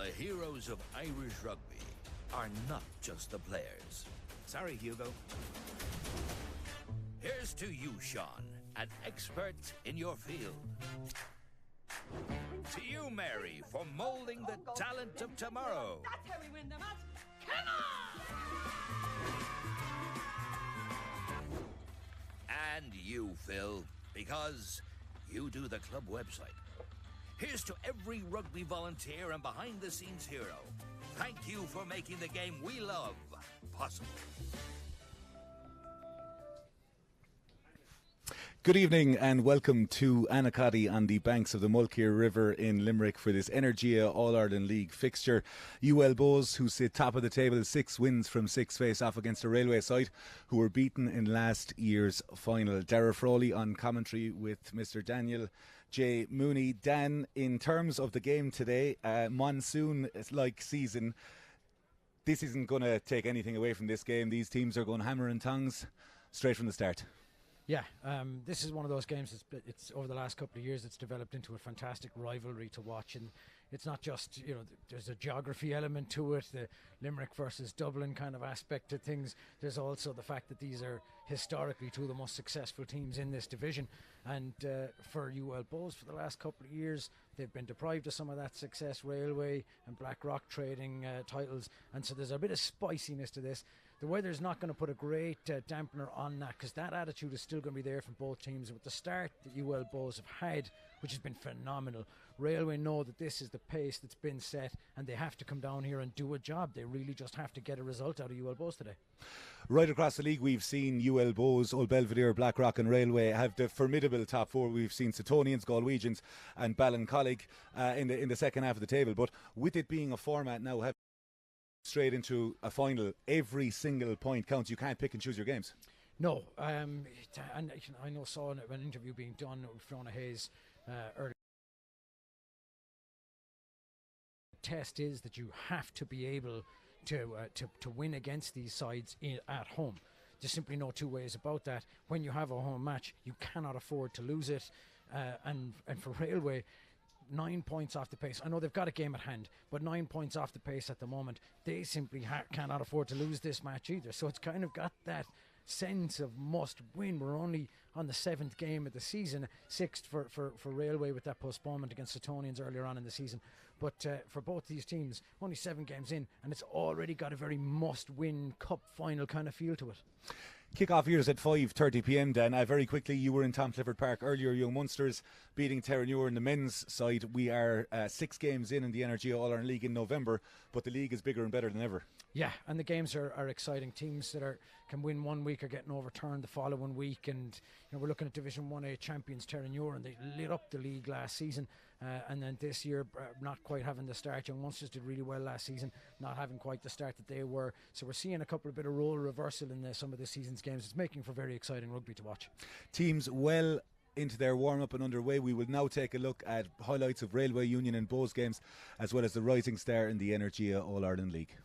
The heroes of Irish rugby are not just the players. Sorry, Hugo. Here's to you, Sean, an expert in your field. To you, Mary, for moulding the talent of tomorrow. That's how we win the match. Come on! And you, Phil, because you do the club website. Here's to every rugby volunteer and behind-the-scenes hero. Thank you for making the game we love possible. Good evening and welcome to Anacaddy on the banks of the Mulkear River in Limerick for this Energia All-Ireland League fixture. UL Bohs, who sit top of the table, 6 wins from 6 face-off against a Railway side who were beaten in last year's final. Daragh Frawley on commentary with Mr. Daniel J. Mooney. Dan, in terms of the game today, monsoon-like season, this isn't going to take anything away from this game. These teams are going hammer and tongs straight from the start. Yeah, this is one of those games it's over the last couple of years it's developed into a fantastic rivalry to watch, and it's not just, there's a geography element to it, the Limerick versus Dublin kind of aspect to things. There's also the fact that these are historically two of the most successful teams in this division, and for UL Bohs for the last couple of years they've been deprived of some of that success, Railway and Blackrock trading titles, and so there's a bit of spiciness to this. The weather's not going to put a great dampener on that, because that attitude is still going to be there from both teams. And with the start that UL Bohs have had, which has been phenomenal, Railway know that this is the pace that's been set and they have to come down here and do a job. They really just have to get a result out of UL Bohs today. Right across the league we've seen UL Bohs, Old Belvedere, Blackrock and Railway have the formidable top four. We've seen Suttonians, Galwegians and Ballincollig in the second half of the table. But with it being a format now, straight into a final, every single point counts. You can't pick and choose your games. No, and I saw an interview being done with Fiona Hayes earlier. The test is that you have to be able to win against these sides at home. There's simply no two ways about that. When you have a home match, you cannot afford to lose it. And for Railway, 9 points off the pace. I know they've got a game at hand, but 9 points off the pace at the moment. They simply cannot afford to lose this match either. So it's kind of got that sense of must win. We're only on the 7th game of the season, 6th for Railway with that postponement against Suttonians earlier on in the season. But for both these teams, only 7 games in, and it's already got a very must-win cup final kind of feel to it. Kick-off here is at 5:30 p.m. Dan. Very quickly, you were in Tom Clifford Park earlier. Young Munsters beating Terranure in the men's side. We are 6 games in the Energia All-Ireland League in November, but the league is bigger and better than ever. Yeah, and the games are exciting. Teams that can win one week are getting overturned the following week, and we're looking at Division 1A champions Terranure, and they lit up the league last season. And then this year, not quite having the start. Young Munsters did really well last season, not having quite the start that they were. So we're seeing a couple of bit of role reversal in some of this season's games. It's making for very exciting rugby to watch. Teams well into their warm-up and underway. We will now take a look at highlights of Railway, Union and Bohs games, as well as the rising star in the Energia All-Ireland League.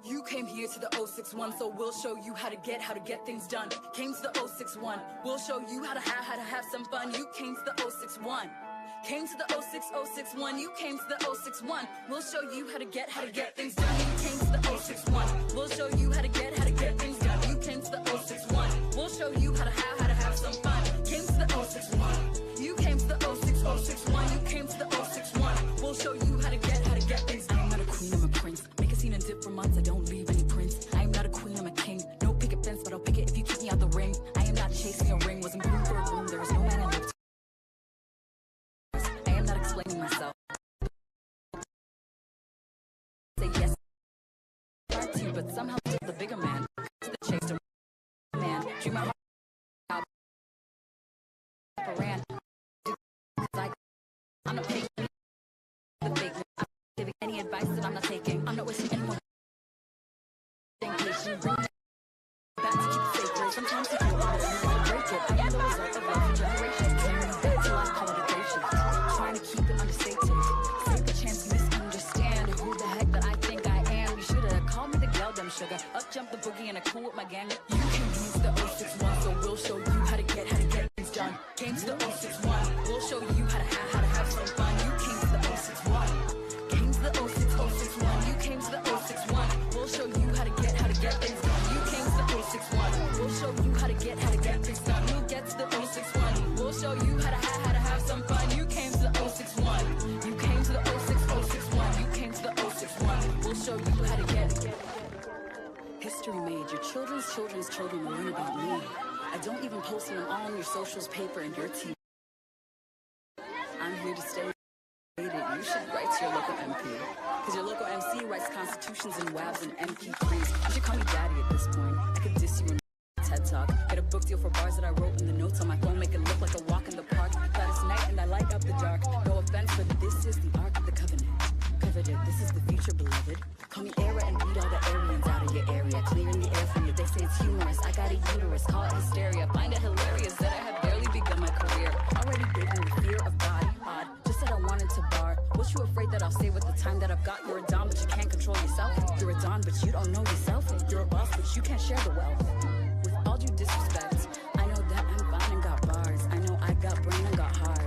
You came here to the 061, so we'll show you how to get things done. Came to the 061, we'll show you how to have some fun. You came to the 061. Came to the 06061, you came to the 061. We'll show you how to get things done. You came to the 061. We'll show you how to get things done. You came to the 061. We'll show you how to have some fun. Came to the 061. You came to the 06061. You came to the 061. We'll show you how to get things done. I am not a queen, I'm a prince. Make a scene and dip for months, I don't leave any prints. I am not a queen, I'm a king. No picket fence, but I'll pick it if you kick me out the ring. I am not chasing a ring, wasn't groomed for a groom. There was no man in life. Explaining myself. Say yes, hard to, but somehow still the bigger man. To the chase, a man. Dream my heart out. Ran. I'm not taking the fake. I'm not giving any advice that I'm not taking. I'm not wasting anyone. Vacation, bring it back to keep it sacred. Sometimes if you want it, you won't break it. I am the result of every generation. Carrying back to life congregation. Trying to keep it understated. Take the chance you misunderstand who the heck that I think I am. You should have called me the girl, dumb sugar. Up jump the boogie and I cool with my gang. You can use the 061, so we'll show you how to get things done. Came to the 061, we'll show you how to have some fun. You came to the 061. Came to the 06061. You came to the 061. We'll show you how to get things done. You came to the 061. We'll show you how to get things done. Who gets the 061? We'll show you how to have some fun. You came to the 061. You came to the 06061. You came to the 061. We'll show you how to get history made. Your children's children will learn about me. I don't even post them all on your socials, paper, and your TV. I'm here to stay. You should write to your local MP. Because your local MC writes constitutions and WAVs and MP3s. You should call me daddy at this point. I could diss you in TED Talk. Get a book deal for bars that I wrote in the notes on my phone. Make it look like a walk in the park. That is night and I light up the dark. No offense, but this is the Ark of the Covenant. Coveted, this is the future, beloved. Call me Era and beat all the Aryans out of your area. Clearing the air for you. They say it's humorous. I got a uterus. Call it hysteria. Find it hilarious that I have barely begun my career. Already bitten with fear of God. Odd. Just said I wanted to bar. What you afraid that I'll say with the time that I've got? You're a don, but you can't control yourself. You're a don, but you don't know yourself. You're a boss, but you can't share the wealth. With all due disrespect, I know that I'm fine and got bars. I know I got brain and got heart.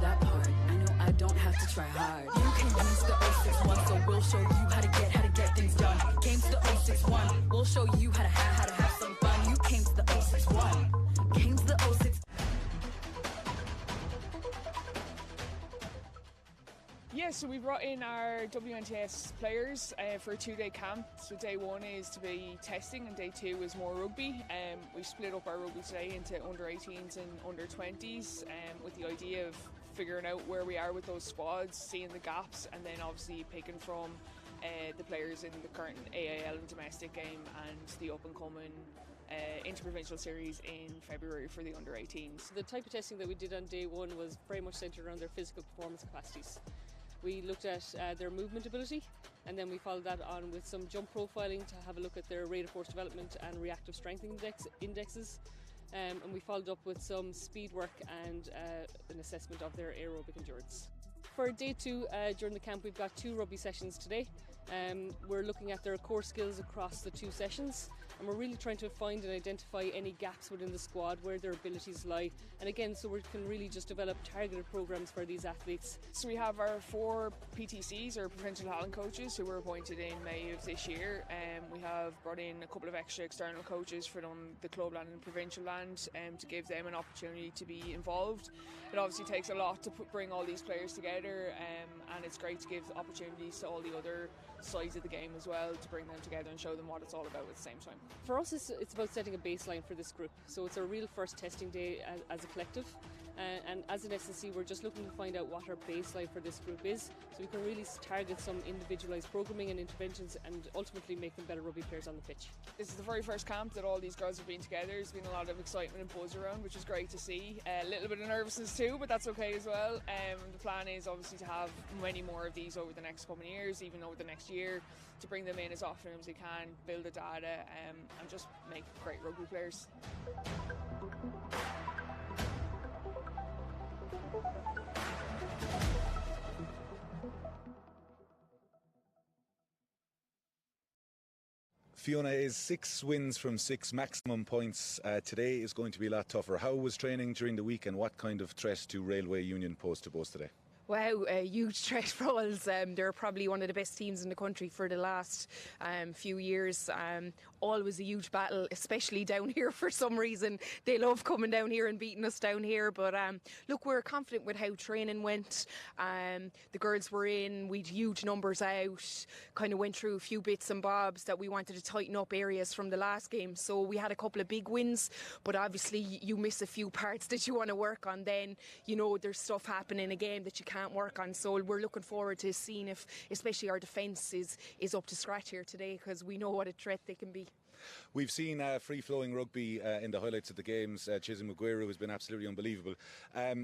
That part, I know I don't have to try hard. You can use the 061, so we'll show you how to get things done. Came to the 061, we'll show you how to have some fun. You came to the 061, came to the 061. Yeah, so we brought in our WNTS players for a 2-day camp. So day 1 is to be testing and day 2 is more rugby. We split up our rugby today into under 18s and under 20s with the idea of figuring out where we are with those squads, seeing the gaps, and then obviously picking from the players in the current AAL and domestic game and the up and coming interprovincial series in February for the under 18s. The type of testing that we did on day 1 was very much centred around their physical performance capacities. We looked at their movement ability, and then we followed that on with some jump profiling to have a look at their rate of force development and reactive strength indexes. And we followed up with some speed work and an assessment of their aerobic endurance. For day 2 during the camp, we've got 2 rugby sessions today. We're looking at their core skills across the 2 sessions, and we're really trying to find and identify any gaps within the squad where their abilities lie, and again, so we can really just develop targeted programs for these athletes. So we have our 4 PTCs, or provincial talent coaches, who were appointed in May of this year. We have brought in a couple of extra external coaches from the club land and provincial land to give them an opportunity to be involved. It obviously takes a lot to bring all these players together, and it's great to give opportunities to all the other sides of the game as well, to bring them together and show them what it's all about at the same time. For us, it's about setting a baseline for this group. So it's a real first testing day as a collective. And as an SNC, we're just looking to find out what our baseline for this group is, so we can really target some individualised programming and interventions and ultimately make them better rugby players on the pitch. This is the very first camp that all these girls have been together. There's been a lot of excitement and buzz around, which is great to see. A little bit of nervousness too, but that's okay as well. The plan is obviously to have many more of these over the next coming years, even over the next year, to bring them in as often as we can, build the data, and just make great rugby players. Fiona, is 6 wins from 6 maximum points. Today is going to be a lot tougher. How was training during the week, and what kind of threat do Railway Union pose to Bohs today? Wow, a huge threat for us. They're probably one of the best teams in the country for the last few years. Always a huge battle, especially down here for some reason. They love coming down here and beating us down here. But look, we're confident with how training went. The girls were in, we'd huge numbers out, kind of went through a few bits and bobs that we wanted to tighten up areas from the last game. So we had a couple of big wins, but obviously you miss a few parts that you want to work on. Then, you know, there's stuff happening in a game that you can't work on. So we're looking forward to seeing if especially our defence is up to scratch here today, because we know what a threat they can be. We've seen free-flowing rugby in the highlights of the games. Chisholm Aguero has been absolutely unbelievable.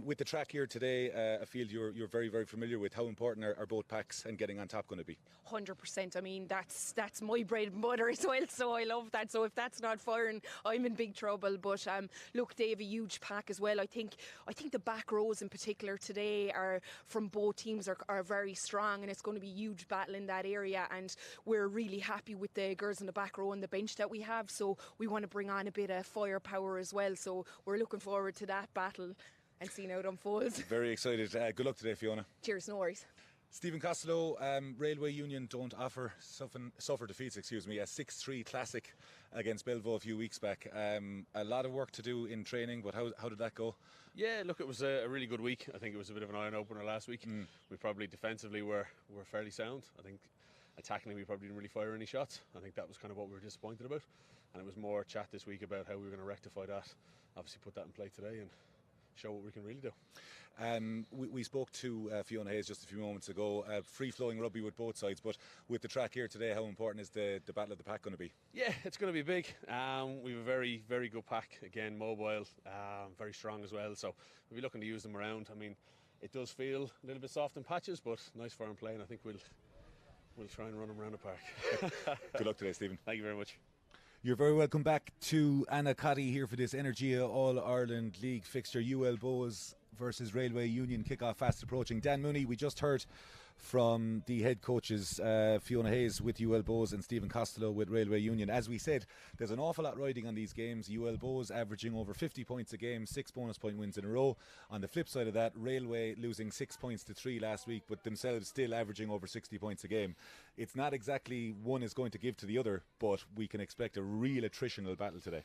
With the track here today, a field you're very, very familiar with, how important are both packs and getting on top going to be? 100%. I mean, that's my bread and butter as well, so I love that. So if that's not firing, I'm in big trouble. But look, they have a huge pack as well. I think the back rows in particular today are from both teams are very strong, and it's going to be a huge battle in that area. And we're really happy with the girls in the back row and the bench that we have. So we want to bring on a bit of firepower as well. So we're looking forward to that battle and seeing how it unfolds. Very excited. Good luck today, Fiona. Cheers, no worries. Stephen Costello, Railway Union don't suffer defeats, a 6-3 classic against Belleville a few weeks back. A lot of work to do in training, but how did that go? Yeah, look, it was a really good week. I think it was a bit of an eye-opener last week. We probably defensively were fairly sound. I think attackingly we probably didn't really fire any shots. I think that was kind of what we were disappointed about. And it was more chat this week about how we were going to rectify that. Obviously put that in play today and show what we can really do. We spoke to Fiona Hayes just a few moments ago. Free-flowing rugby with both sides, but with the track here today, how important is the battle of the pack going to be? Yeah, it's going to be big. We have a very, very good pack. Again, mobile, very strong as well. So we'll be looking to use them around. I mean, it does feel a little bit soft in patches, but nice foreign play, and I think we'll try and run them around the park. Good luck today, Stephen. Thank you very much. You're very welcome back to Anna Cotty here for this Energia All-Ireland League fixture. UL Bohs versus Railway Union, kick-off fast approaching. Dan Mooney, we just heard from the head coaches, Fiona Hayes with UL Bohs and Stephen Costello with Railway Union. As we said, there's an awful lot riding on these games. UL Bohs averaging over 50 points a game, 6 bonus point wins in a row. On the flip side of that, Railway losing 6 points to 3 last week, but themselves still averaging over 60 points a game. It's not exactly one is going to give to the other, but we can expect a real attritional battle today.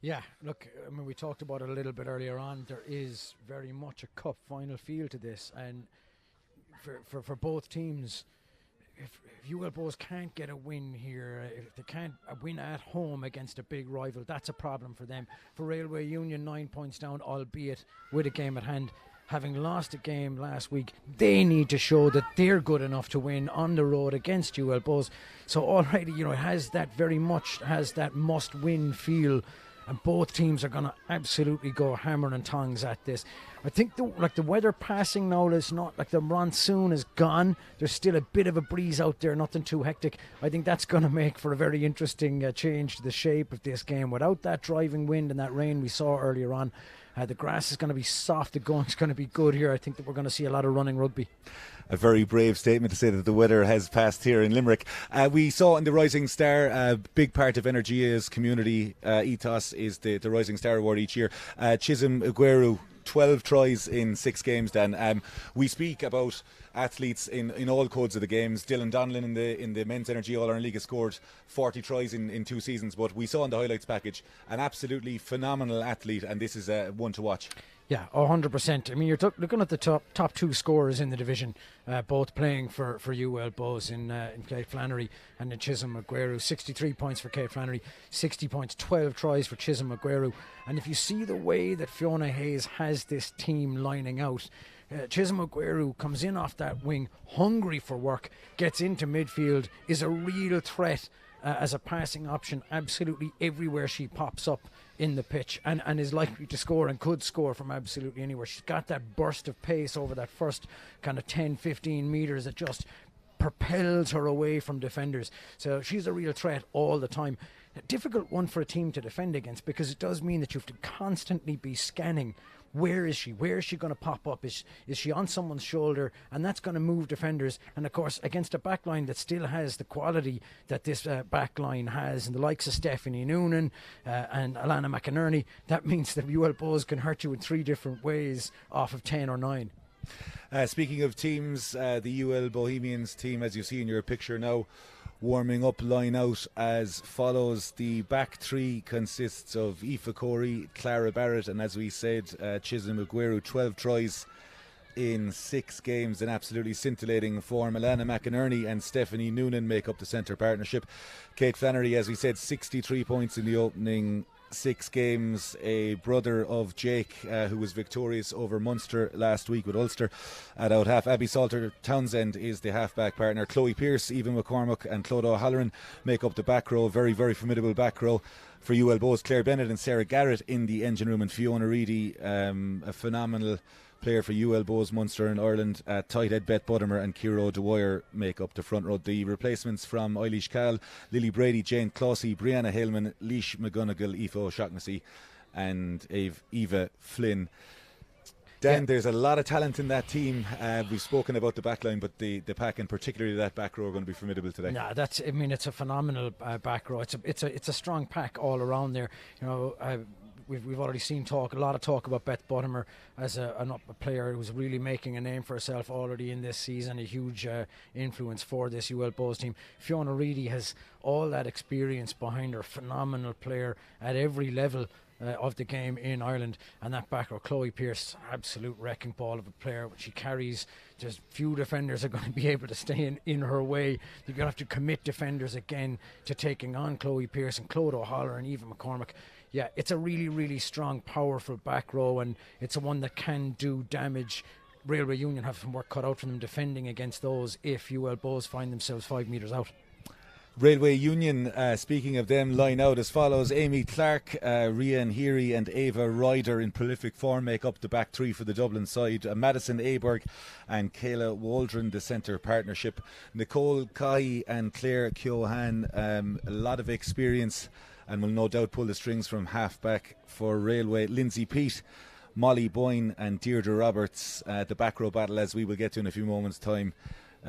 Yeah, look, I mean, we talked about it a little bit earlier on. There is very much a cup final feel to this, and for both teams, if UL Bohs can't get a win here, if they can't win at home against a big rival, that's a problem for them. For Railway Union, 9 points down, albeit with a game at hand. Having lost a game last week, they need to show that they're good enough to win on the road against UL Bohs. So already, you know, it has that very much has that must-win feel, and both teams are going to absolutely go hammer and tongs at this. I think the weather passing now is not like the monsoon is gone. There's still a bit of a breeze out there, nothing too hectic. I think that's going to make for a very interesting change to the shape of this game. Without that driving wind and that rain we saw earlier on, the grass is going to be soft, the going's going to be good here. I think that we're going to see a lot of running rugby. A very brave statement to say that the weather has passed here in Limerick. We saw in the Rising Star, a big part of Energia's community ethos is the Rising Star Award each year. Chisholm Aguero, 12 tries in 6 games, Dan. We speak about athletes in all codes of the games. Dylan Donlan in the Men's Energy All-Ireland League has scored 40 tries in 2 seasons, but we saw in the highlights package an absolutely phenomenal athlete, and this is one to watch. Yeah, 100%. I mean, you're looking at the top 2 scorers in the division, both playing for UL Bohs in Kate Flannery and in Chisholm Aguero. 63 points for Kate Flannery, 60 points, 12 tries for Chisholm Aguero. And if you see the way that Fiona Hayes has this team lining out, Chisholm Aguero comes in off that wing, hungry for work, gets into midfield, is a real threat as a passing option absolutely everywhere she pops up in the pitch, and is likely to score and could score from absolutely anywhere. She's got that burst of pace over that first kind of 10-15 metres that just propels her away from defenders. So she's a real threat all the time. a difficult one for a team to defend against, because it does mean that you have to constantly be scanning. Where is she going to pop up? Is she on someone's shoulder? And that's going to move defenders. And of course, against a backline that still has the quality that this backline has, and the likes of Stephanie Noonan and Alana McInerney, that means that UL Bohs can hurt you in 3 different ways off of 10 or 9. Speaking of teams, the UL Bohemians team, as you see in your picture now, warming up, line out as follows. The back 3 consists of Aoife Corey, Clara Barrett, and as we said, Chisholm Aguero. 12 tries in 6 games in absolutely scintillating form. Alana McInerney and Stephanie Noonan make up the centre partnership. Kate Flannery, as we said, 63 points in the opening 6 games, a brother of Jake who was victorious over Munster last week with Ulster at out half. Abby Salter Townsend is the half-back partner. Chloe Pearce, Eva McCormack and Claude O'Halloran make up the back row, very, very formidable back row for UL Bohs. Claire Bennett and Sarah Garrett in the engine room, and Fiona Reedy, a phenomenal player for UL Bohs, Munster and Ireland. Tight head Beth Buttimer and Kiro Dwyer make up the front row. The replacements from Eilish Cahill, Lily Brady, Jane Clossy, Brianna Hillman, Leash McGonigal, Aoife O'Shaughnessy and Eva Flynn. Dan, there's a lot of talent in that team. We've spoken about the back line, but the pack, and particularly that back row, are going to be formidable today. Yeah, it's a phenomenal back row. It's a strong pack all around there. You know, we've already seen a lot of talk about Beth Buttimer as a player who's really making a name for herself already in this season, a huge influence for this UL Bohs team. Fiona Reedy has all that experience behind her, phenomenal player at every level of the game in Ireland. And that back row, Chloe Pearce, absolute wrecking ball of a player. When she carries, just few defenders are going to be able to stay in her way. You're going to have to commit defenders again to taking on Chloe Pearce and Claude O'Halloran and Eva McCormack. Yeah, it's a really, really strong, powerful back row, and it's a one that can do damage. Railway Union have some work cut out for them defending against those if UL Bohs find themselves 5 metres out. Railway Union, speaking of them, line out as follows. Amy Clark, Rian Heary and Ava Ryder in prolific form make up the back 3 for the Dublin side. Madison Aberg and Kayla Waldron, the centre partnership. Nicole Cahy and Claire Keohan, a lot of experience and will no doubt pull the strings from half-back for Railway. Lindsay Peat, Molly Boyne and Deirdre Roberts, the back row battle, as we will get to in a few moments' time.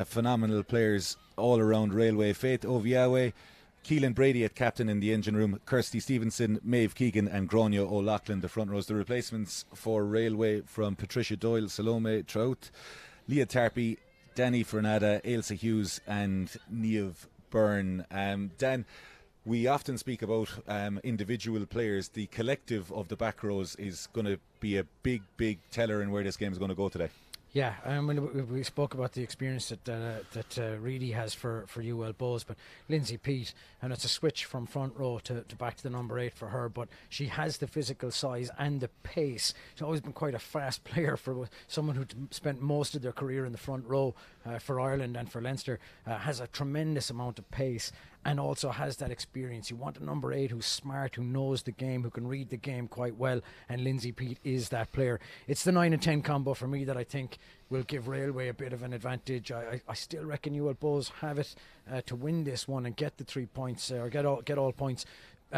Phenomenal players all around Railway. Faith Oviawe, Keelan Brady at captain in the engine room, Kirsty Stevenson, Maeve Keegan and Grania O'Loughlin, the front rows. The replacements for Railway from Patricia Doyle, Salome Trout, Leah Tarpey, Danny Fernada, Ailsa Hughes and Niamh Byrne. Dan, we often speak about individual players. The collective of the back rows is going to be a big, big teller in where this game is going to go today. Yeah, we spoke about the experience that Reedy has for UL Bohs, but Lindsay Peat, and it's a switch from front row to back to the number 8 for her, but she has the physical size and the pace. She's always been quite a fast player for someone who spent most of their career in the front row for Ireland and for Leinster, has a tremendous amount of pace and also has that experience. You want a number 8 who's smart, who knows the game, who can read the game quite well, and Lindsay Peat is that player. It's the 9 and 10 combo for me that I think will give Railway a bit of an advantage. I still reckon UL Bohs have it to win this one and get the 3 points, or get all points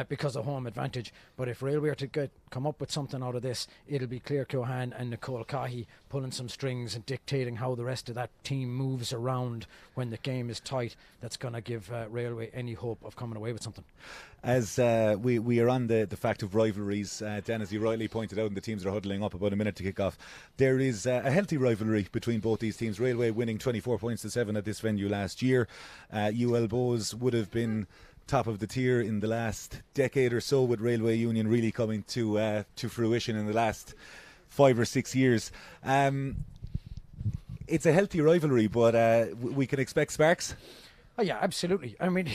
because of home advantage. But if Railway are to come up with something out of this, it'll be Claire Keohan and Nicole Cahy pulling some strings and dictating how the rest of that team moves around when the game is tight. That's going to give Railway any hope of coming away with something. As we are on the fact of rivalries, Dan, as you rightly pointed out, and the teams are huddling up about a minute to kick off, there is a healthy rivalry between both these teams. Railway winning 24 points to 7 at this venue last year. UL Bohs would have been top of the tier in the last decade or so, with Railway Union really coming to fruition in the last 5 or 6 years. It's a healthy rivalry, but we can expect sparks. Oh yeah, absolutely. I mean,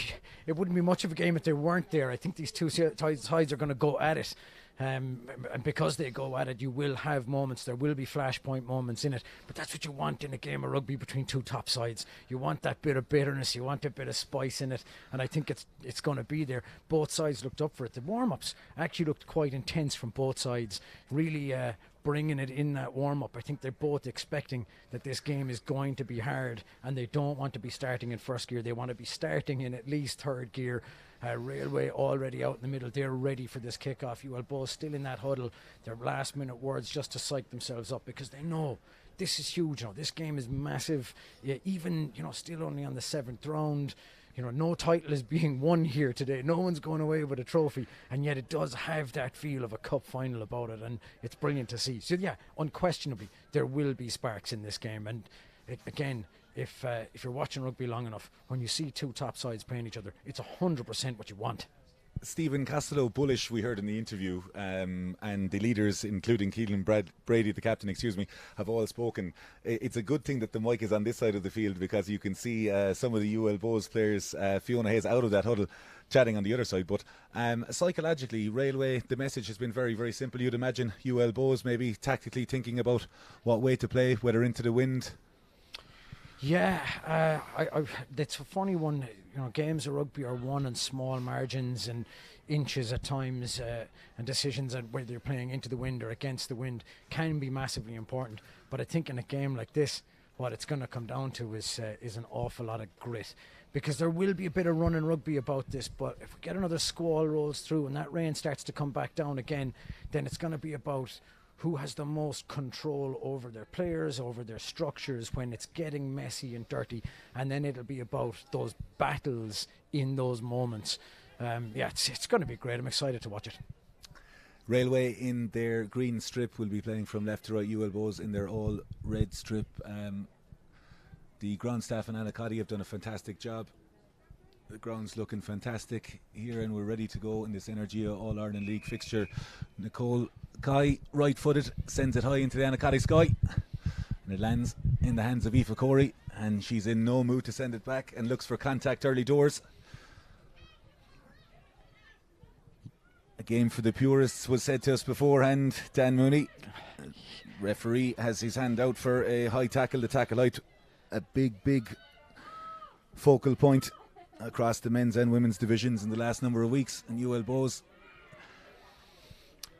it wouldn't be much of a game if they weren't there. I think these two sides are going to go at it. And because they go at it, you will have moments. There will be flashpoint moments in it. But that's what you want in a game of rugby between two top sides. You want that bit of bitterness. You want a bit of spice in it. And I think it's going to be there. Both sides looked up for it. The warm-ups actually looked quite intense from both sides. Really bringing it in that warm-up. I think they're both expecting that this game is going to be hard. And they don't want to be starting in first gear. They want to be starting in at least third gear. Railway already out in the middle. They're ready for this kick-off. UL Bohs still in that huddle. Their last-minute words just to psych themselves up because they know this is huge. This game is massive. Yeah, even, still only on the 7th round. No title is being won here today. No one's going away with a trophy, and yet it does have that feel of a cup final about it, and it's brilliant to see. So yeah, unquestionably, there will be sparks in this game, and again, if you're watching rugby long enough, when you see two top sides playing each other, it's 100% what you want. Stephen Costello bullish, we heard in the interview, and the leaders, including Keelan Brady, the captain, have all spoken. It's a good thing that the mic is on this side of the field because you can see some of the UL Bohs players, Fiona Hayes, out of that huddle, chatting on the other side. But psychologically, Railway, the message has been very, very simple. You'd imagine UL Bohs maybe tactically thinking about what way to play, whether into the wind. Yeah, it's a funny one. Games of rugby are won in small margins and inches at times, and decisions on whether you're playing into the wind or against the wind can be massively important. But I think in a game like this, what it's going to come down to is an awful lot of grit, because there will be a bit of running rugby about this. But if we get another squall rolls through and that rain starts to come back down again, then it's going to be about who has the most control over their players, over their structures when it's getting messy and dirty. And then it'll be about those battles in those moments. It's going to be great. I'm excited to watch it. Railway in their green strip will be playing from left to right. UL Bohs in their all red strip. The ground staff in Anacotty have done a fantastic job. The ground's looking fantastic here, and we're ready to go in this Energia All-Ireland League fixture. Nicole Kai, right-footed, sends it high into the Anacotty sky, and it lands in the hands of Aoife Corey, and she's in no mood to send it back and looks for contact early doors. A game for the purists was said to us beforehand. Dan Mooney, referee, has his hand out for a high tackle. The tackle out, a big focal point across the men's and women's divisions in the last number of weeks, and UL Bohs.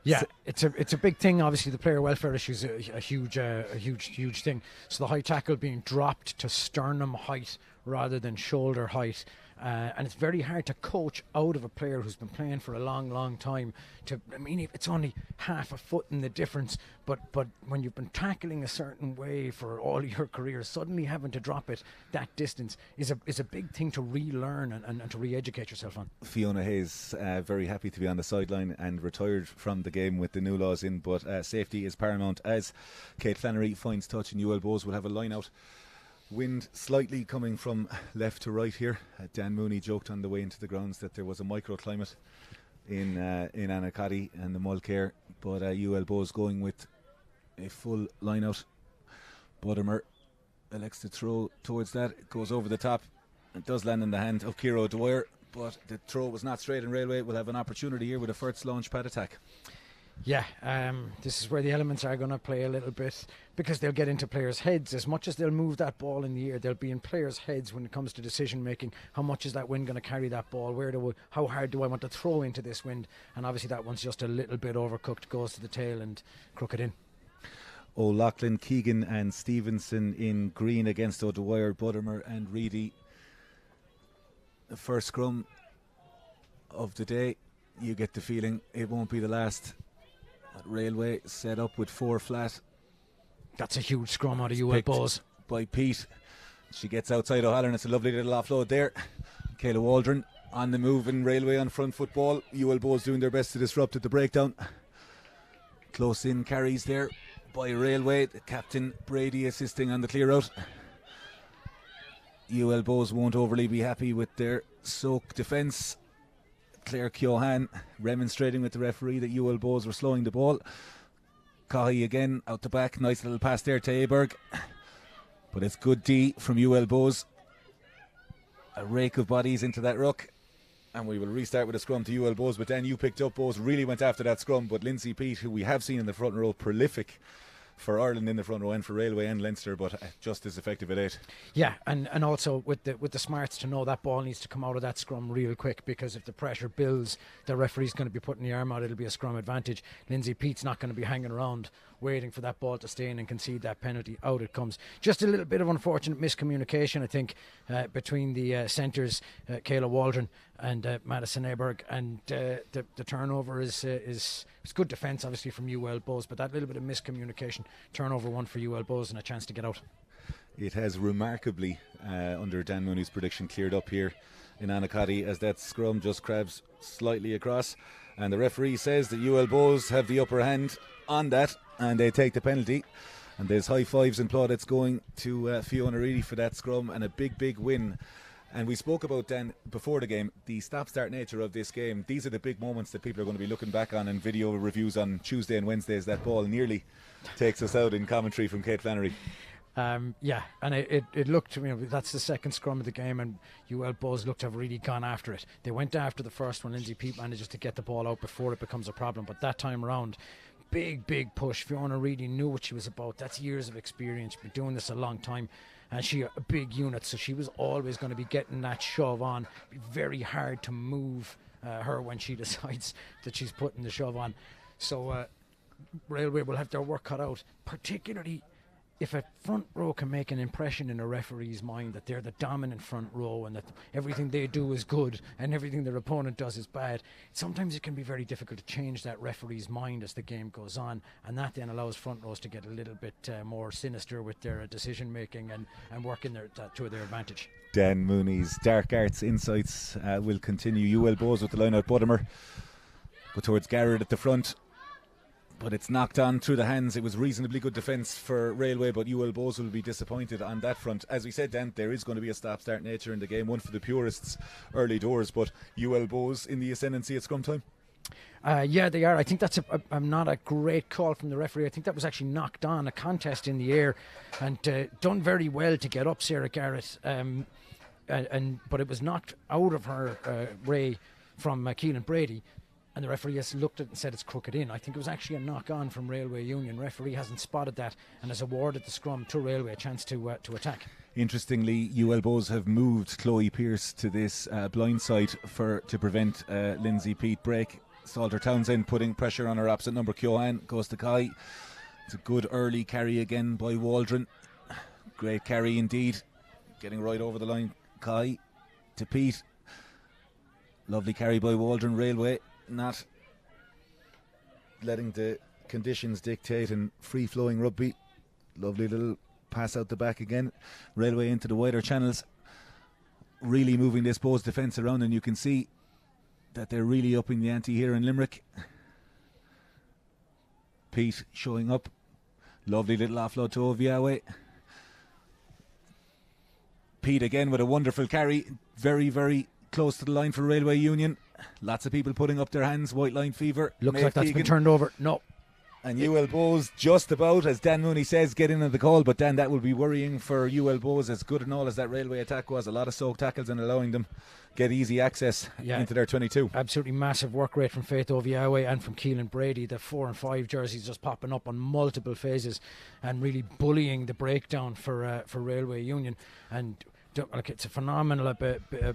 Yeah, it's a big thing. Obviously, the player welfare issue is a huge thing. So the high tackle being dropped to sternum height rather than shoulder height. And it's very hard to coach out of a player who's been playing for a long time. It's only half a foot in the difference, but when you've been tackling a certain way for all your career, suddenly having to drop it that distance is a big thing to relearn and to re-educate yourself on. Fiona Hayes, very happy to be on the sideline and retired from the game with the new laws in, but safety is paramount as Kate Flannery finds touch, and UL Bohs will have a line out. Wind slightly coming from left to right here. Dan Mooney joked on the way into the grounds that there was a microclimate in Anacotty and the Mulcair, but UL Bohs going with a full line out. Buttermer elects to throw towards that. It goes over the top. It does land in the hand of Ciara Dwyer, but the throw was not straight, and Railway will have an opportunity here with a first launch pad attack. Yeah, this is where the elements are going to play a little bit, because they'll get into players' heads. As much as they'll move that ball in the air, they'll be in players' heads when it comes to decision making. How much is that wind going to carry that ball? How hard do I want to throw into this wind? And obviously that one's just a little bit overcooked, goes to the tail and crook it in. O'Loughlin, Keegan and Stevenson in green against O'Dwyer, Buttermer and Reedy. The first scrum of the day, you get the feeling it won't be the last. Railway set up with 4 flat. That's a huge scrum out of UL Bohs by Pete. She gets outside O'Halloran. It's a lovely little offload there. Kayla Waldron on the move in Railway on front football. UL Bohs doing their best to disrupt at the breakdown. Close in carries there by Railway. The captain Brady assisting on the clear out. UL Bohs won't overly be happy with their soak defence. Claire Keohan remonstrating with the referee that UL Bohs were slowing the ball. Cahy again out the back. Nice little pass there to Aberg. But it's good D from UL Bohs. A rake of bodies into that ruck. And we will restart with a scrum to UL Bohs. But then you picked up Bohs, really went after that scrum. But Lindsay Peat, who we have seen in the front row, prolific for Ireland in the front row and for Railway and Leinster, but just as effective at 8. Yeah, and also with the smarts to know that ball needs to come out of that scrum real quick, because if the pressure builds, the referee's going to be putting the arm out. It'll be a scrum advantage. Lindsay Peat's not going to be hanging around waiting for that ball to stay in and concede that penalty. Out it comes. Just a little bit of unfortunate miscommunication, I think, between the centres, Kayla Waldron and Madison Eberg, and the turnover is it's good defence obviously from UL Bohs, but that little bit of miscommunication, turnover one for UL Bohs and a chance to get out. It has remarkably, under Dan Mooney's prediction, cleared up here in Annacotty as that scrum just crabs slightly across, and the referee says that UL Bohs have the upper hand on that and they take the penalty, and there's high fives and plaudits going to Fiona Reedy for that scrum, and a big win. And we spoke about, Dan, before the game, the stop-start nature of this game. These are the big moments that people are going to be looking back on in video reviews on Tuesday and Wednesday, as that ball nearly takes us out in commentary from Kate Flannery. Yeah, and it looked, that's the second scrum of the game, and UL Bohs looked to have really gone after it. They went after the first one. Lindsay Peat manages to get the ball out before it becomes a problem, but that time around, big push. Fiona really knew what she was about. That's years of experience, been doing this a long time, and she a big unit, so she was always going to be getting that shove on. Be very hard to move her when she decides that she's putting the shove on. So Railway will have their work cut out, particularly if a front row can make an impression in a referee's mind that they're the dominant front row and that everything they do is good and everything their opponent does is bad. Sometimes it can be very difficult to change that referee's mind as the game goes on, and that then allows front rows to get a little bit more sinister with their decision making and work in to their advantage. Dan Mooney's Dark Arts insights will continue. UL Bohs with the line out Buttimer, go towards Garrett at the front, but it's knocked on through the hands. It was reasonably good defence for Railway, but UL Bohs will be disappointed on that front. As we said, Dan, there is going to be a stop-start nature in the game, one for the purists early doors, but UL Bohs in the ascendancy at scrum time? Yeah, they are. I think that's not a great call from the referee. I think that was actually knocked on, a contest in the air, and done very well to get up Sarah Garrett, but it was knocked out of her, Ray, from Keelan Brady. And the referee has looked at it and said it's crooked in. I think it was actually a knock-on from Railway Union. Referee hasn't spotted that and has awarded the scrum to Railway a chance to attack. Interestingly, UL Bohs have moved Chloe Pearce to this blind side to prevent Lindsay Peat break. Salter Townsend putting pressure on her opposite number. Kyohan goes to Kai. It's a good early carry again by Waldron. Great carry indeed. Getting right over the line. Kai to Peat. Lovely carry by Waldron. Railway not letting the conditions dictate and free-flowing rugby. Lovely little pass out the back again. Railway into the wider channels, really moving this Bohs defence around, and you can see that they're really upping the ante here in Limerick. Pete showing up. Lovely little offload to Oviawe. Pete again with a wonderful carry, very close to the line for Railway Union. Lots of people putting up their hands. White line fever. Looks Maeve like that's Keegan. been turned over. No. And UL Bohs just about, as Dan Mooney says, get in on the call. But Dan, that will be worrying for UL Bohs. As good and all as that Railway attack was, a lot of soak tackles and allowing them get easy access into their 22. Absolutely massive work rate from Faith Oviawe and from Keelan Brady. The 4 and 5 jerseys just popping up on multiple phases and really bullying the breakdown for Railway Union. And it's a phenomenal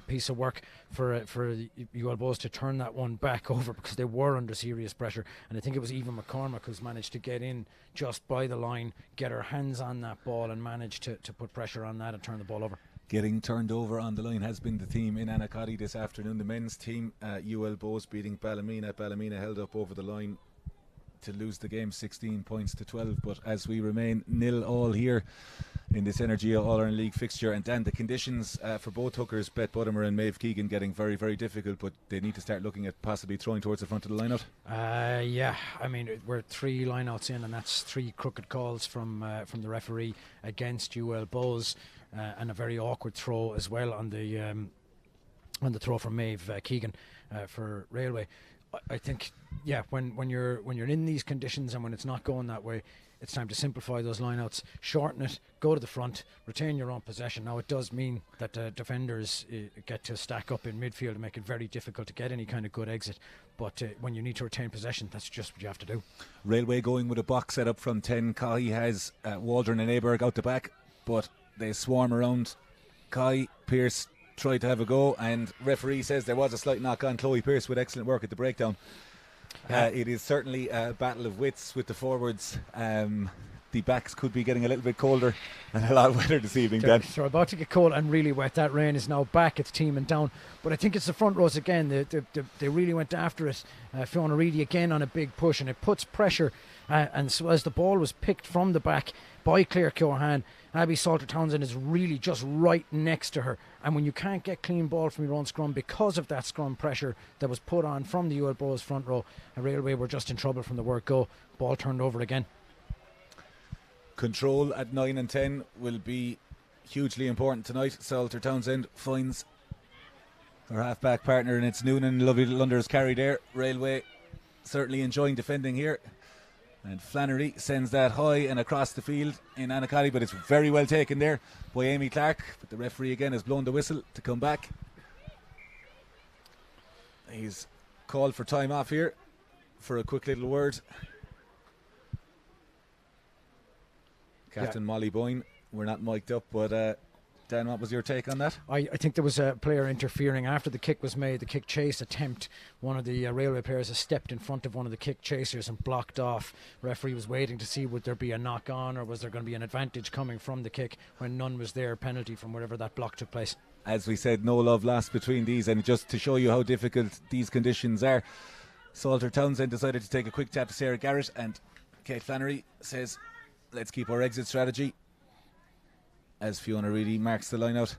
piece of work for UL Bohs to turn that one back over, because they were under serious pressure. And I think it was Eva McCormack who's managed to get in just by the line, get her hands on that ball and manage to put pressure on that and turn the ball over. Getting turned over on the line has been the theme in Annacotty this afternoon. The men's team, UL Bohs beating Ballymena. Ballymena held up over the line to lose the game 16 points to 12, but as we remain 0-0 here in this Energia All-Ireland League fixture. And Dan, the conditions for both hookers, Beth Buttimer and Maeve Keegan, getting very difficult, but they need to start looking at possibly throwing towards the front of the line-out. Yeah, I mean, we're 3 line-outs in, and that's 3 crooked calls from the referee against UL Bohs, and a very awkward throw as well on the throw from Maeve Keegan for Railway. I think, when you're in these conditions and when it's not going that way, it's time to simplify those lineouts, shorten it, go to the front, retain your own possession. Now, it does mean that defenders get to stack up in midfield and make it very difficult to get any kind of good exit. But when you need to retain possession, that's just what you have to do. Railway going with a box set up from 10. Kai has Waldron and Aberg out the back, but they swarm around Kai. Pearce tried to have a go, and referee says there was a slight knock on Chloe Pearce with excellent work at the breakdown. It is certainly a battle of wits with the forwards. The backs could be getting a little bit colder and a lot of weather this evening, Dan. They're about to get cold and really wet. That rain is now back. It's teeming down. But I think it's the front rows again. They really went after it. Fiona Reedy again on a big push, and it puts pressure. And so as the ball was picked from the back by Claire Keohane, Abby Salter-Townsend is really just right next to her. And when you can't get clean ball from your own scrum because of that scrum pressure that was put on from the UL Bohs front row, Railway were just in trouble from the word go. Ball turned over again. Control at 9 and 10 will be hugely important tonight. Salter-Townsend finds her half-back partner, and it's Noonan. Lovely little unders carry there. Railway certainly enjoying defending here. And Flannery sends that high and across the field in Anacali, but it's very well taken there by Amy Clark. But the referee again has blown the whistle to come back. He's called for time off here for a quick little word. Captain Molly Boyne, we're not mic'd up, but Dan, what was your take on that? I think there was a player interfering after the kick was made, the kick chase attempt. One of the Railway players has stepped in front of one of the kick chasers and blocked off. Referee was waiting to see would there be a knock on or was there going to be an advantage coming from the kick. When none was there, penalty from wherever that block took place. As we said, no love lost between these, and just to show you how difficult these conditions are, Salter-Townsend decided to take a quick tap to Sarah Garrett, and Kate Flannery says, let's keep our exit strategy, as Fiona Reedy marks the line out.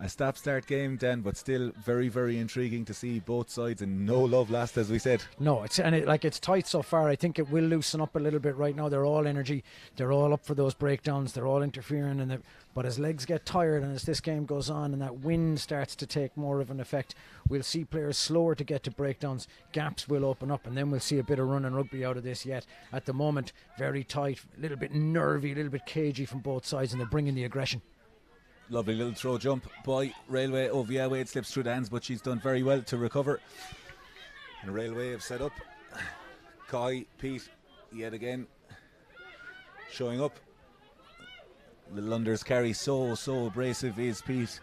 A stop-start game, Dan, but still very, very intriguing to see both sides, and no love lost, as we said. No, it's tight so far. I think it will loosen up a little bit right now. They're all energy. They're all up for those breakdowns. They're all interfering. But as legs get tired and as this game goes on and that wind starts to take more of an effect, we'll see players slower to get to breakdowns. Gaps will open up, and then we'll see a bit of running rugby out of this yet. At the moment, very tight, a little bit nervy, a little bit cagey from both sides, and they're bringing the aggression. Lovely little throw jump by Railway. Ovia Wade slips through the hands, but she's done very well to recover. And Railway have set up. Kai, Pete, yet again, showing up. Little unders carry, so abrasive is Pete.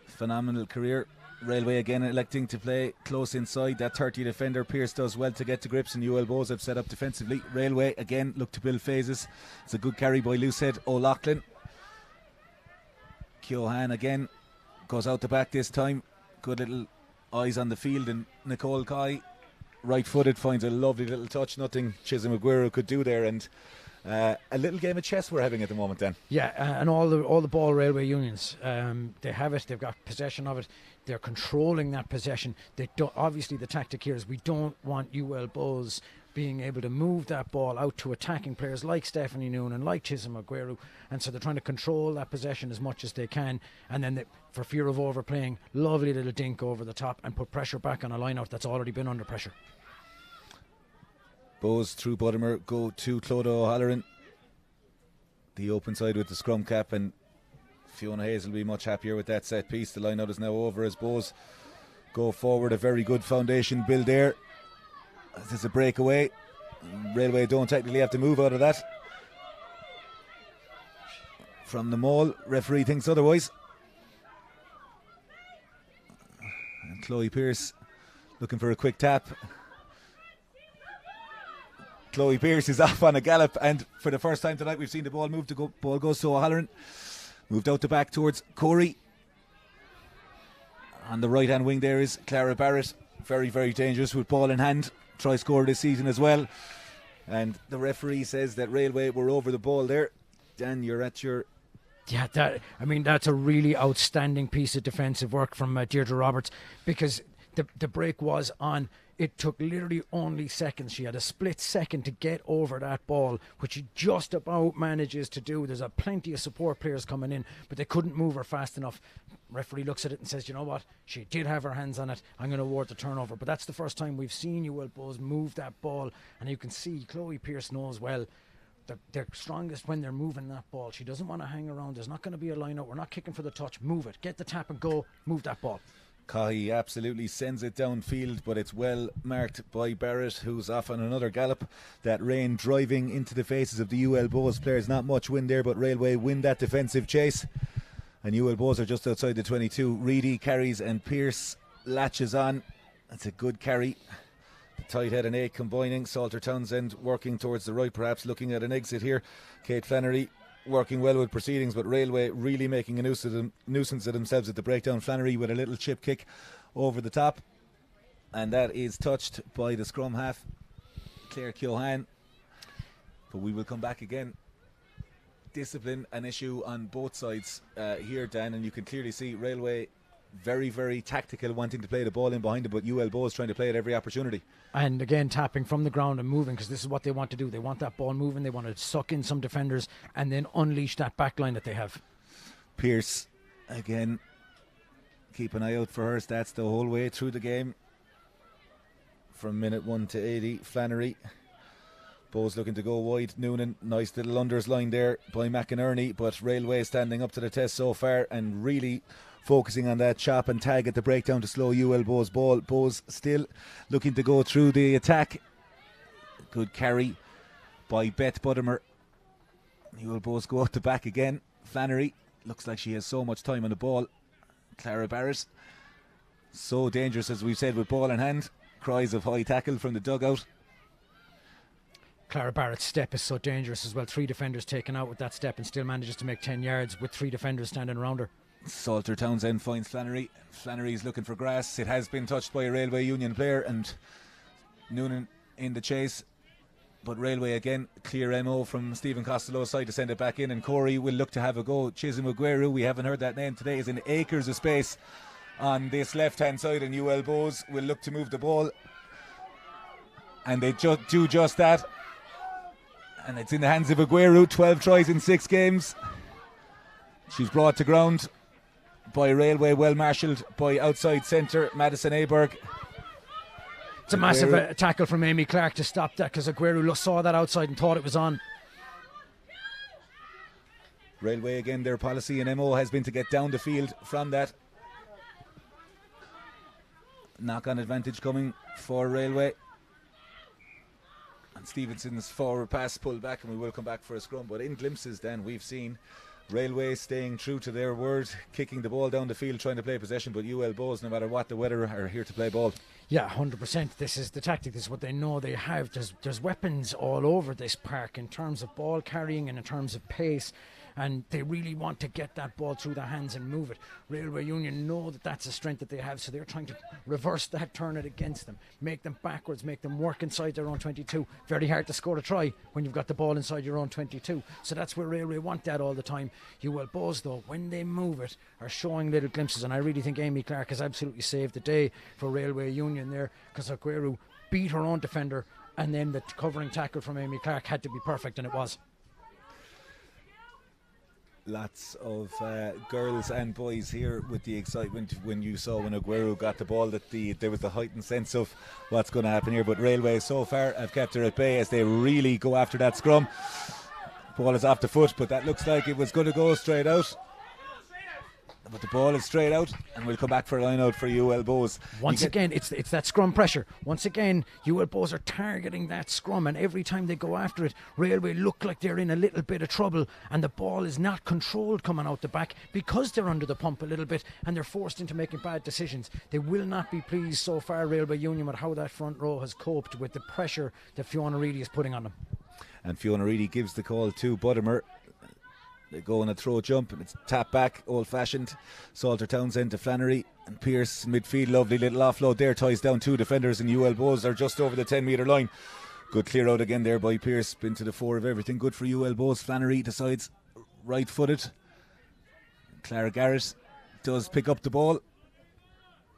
Phenomenal career. Railway again electing to play close inside. That 30 defender, Pearce, does well to get to grips, and UL Bohs have set up defensively. Railway again look to build phases. It's a good carry by Loosehead O'Loughlin. Keohane again goes out the back this time. Good little eyes on the field, and Nicole Kai, right-footed, finds a lovely little touch. Nothing Chisholm Aguero could do there, and a little game of chess we're having at the moment, then. Yeah, and all the ball Railway unions, they have it. They've got possession of it. They're controlling that possession. They don't. Obviously, the tactic here is we don't want UL Bohs being able to move that ball out to attacking players like Stephanie Noonan, like Chisholm Aguero, and so they're trying to control that possession as much as they can, and then for fear of overplaying, lovely little dink over the top and put pressure back on a line-out that's already been under pressure. Bohs through Buttimer go to Clodagh O'Halloran, the open side with the scrum cap, and Fiona Hayes will be much happier with that set piece. The line-out is now over as Bohs go forward. A very good foundation build there. There's a breakaway. Railway don't technically have to move out of that. From the maul, referee thinks otherwise. And Chloe Pearce looking for a quick tap. Chloe Pearce is off on a gallop, and for the first time tonight we've seen the ball move. Ball goes to O'Halloran. Moved out the back towards Corey. On the right hand wing there is Clara Barrett. Very, very dangerous with ball in hand. Try scorer this season as well. And the referee says that Railway were over the ball there. Dan, you're at your... Yeah, that's a really outstanding piece of defensive work from Deirdre Roberts, because the break was on. It took literally only seconds. She had a split second to get over that ball, which she just about manages to do. There's plenty of support players coming in, but they couldn't move her fast enough. Referee looks at it and says, you know what, she did have her hands on it, I'm going to award the turnover. But that's the first time we've seen UL Bohs move that ball, and you can see Chloe Pearce knows well they're strongest when they're moving that ball. She doesn't want to hang around. There's not going to be a line out. We're not kicking for the touch. Move it, get the tap and go. Move that ball. Cahy absolutely sends it downfield, but it's well marked by Barrett, who's off on another gallop. That rain driving into the faces of the UL Bohs players. Not much wind there, but Railway win that defensive chase. And UL Bohs are just outside the 22. Reedy carries and Pearce latches on. That's a good carry. The tight head and 8 combining. Salter Townsend working towards the right, perhaps looking at an exit here. Kate Flannery working well with proceedings, but Railway really making a nuisance of themselves at the breakdown. Flannery with a little chip kick over the top, and that is touched by the scrum half, Claire Keohane. But we will come back again. Discipline an issue on both sides here, Dan, and you can clearly see Railway very, very tactical, wanting to play the ball in behind it, but UL Bohs trying to play at every opportunity. And again, tapping from the ground and moving, because this is what they want to do. They want that ball moving. They want to suck in some defenders and then unleash that back line that they have. Pearce, again, keep an eye out for her stats the whole way through the game. From minute 1 to 80, Flannery. Bohs looking to go wide. Noonan, nice little unders line there by McInerney, but Railway standing up to the test so far and really focusing on that chop and tag at the breakdown to slow UL Bohs ball. Bohs still looking to go through the attack. Good carry by Beth Buttimer. UL Bohs go out the back again. Flannery looks like she has so much time on the ball. Clara Barrett, so dangerous, as we've said, with ball in hand. Cries of high tackle from the dugout. Clara Barrett's step is so dangerous as well. 3 defenders taken out with that step and still manages to make 10 yards with 3 defenders standing around her. Salter Townsend finds Flannery. Flannery's looking for grass. It has been touched by a Railway Union player, and Noonan in the chase. But Railway again, clear MO from Stephen Costello's side to send it back in, and Corey will look to have a go. Chisholm Aguero, we haven't heard that name today, is in acres of space on this left hand side, and UL Bohs will look to move the ball, and they do just that, and it's in the hands of Aguero. 12 tries in 6 games. She's brought to ground by Railway, well marshalled by outside centre Madison Aberg. It's a massive tackle from Amy Clark to stop that, because Aguero saw that outside and thought it was on. Railway again, their policy and MO has been to get down the field from that. Knock-on advantage coming for Railway. And Stevenson's forward pass pulled back, and we will come back for a scrum. But in glimpses then, we've seen Railway staying true to their word, kicking the ball down the field, trying to play possession, but UL Bohs, no matter what the weather, are here to play ball. Yeah, 100%. This is the tactic. This is what they know they have. There's weapons all over this park in terms of ball carrying and in terms of pace, and they really want to get that ball through their hands and move it. Railway Union know that that's a strength that they have, so they're trying to reverse that, turn it against them, make them backwards, make them work inside their own 22. Very hard to score a try when you've got the ball inside your own 22. So that's where Railway want that all the time. UL Bohs, though, when they move it, are showing little glimpses, and I really think Amy Clark has absolutely saved the day for Railway Union there, because Aguero beat her own defender, and then the covering tackle from Amy Clark had to be perfect, and it was. Lots of girls and boys here with the excitement when you saw when Aguero got the ball that there was the heightened sense of what's going to happen here. But Railway so far have kept her at bay as they really go after that scrum. Ball is off the foot, but that looks like it was going to go straight out. But the ball is straight out, and we'll come back for a line out for UL Bohs. Once again, it's that scrum pressure. Once again, UL Bohs are targeting that scrum, and every time they go after it, Railway look like they're in a little bit of trouble, and the ball is not controlled coming out the back because they're under the pump a little bit, and they're forced into making bad decisions. They will not be pleased so far, Railway Union, with how that front row has coped with the pressure that Fiona Reedy is putting on them. And Fiona Reedy gives the call to Buttimer. They go on a throw jump, and it's tap back, old-fashioned. Salter Townsend to Flannery, and Pearce midfield, lovely little offload there, ties down 2 defenders, and UL Bohs are just over the 10-metre line. Good clear out again there by Pearce, been to the 4 of everything. Good for UL Bohs. Flannery decides right-footed. Clara Garrett does pick up the ball.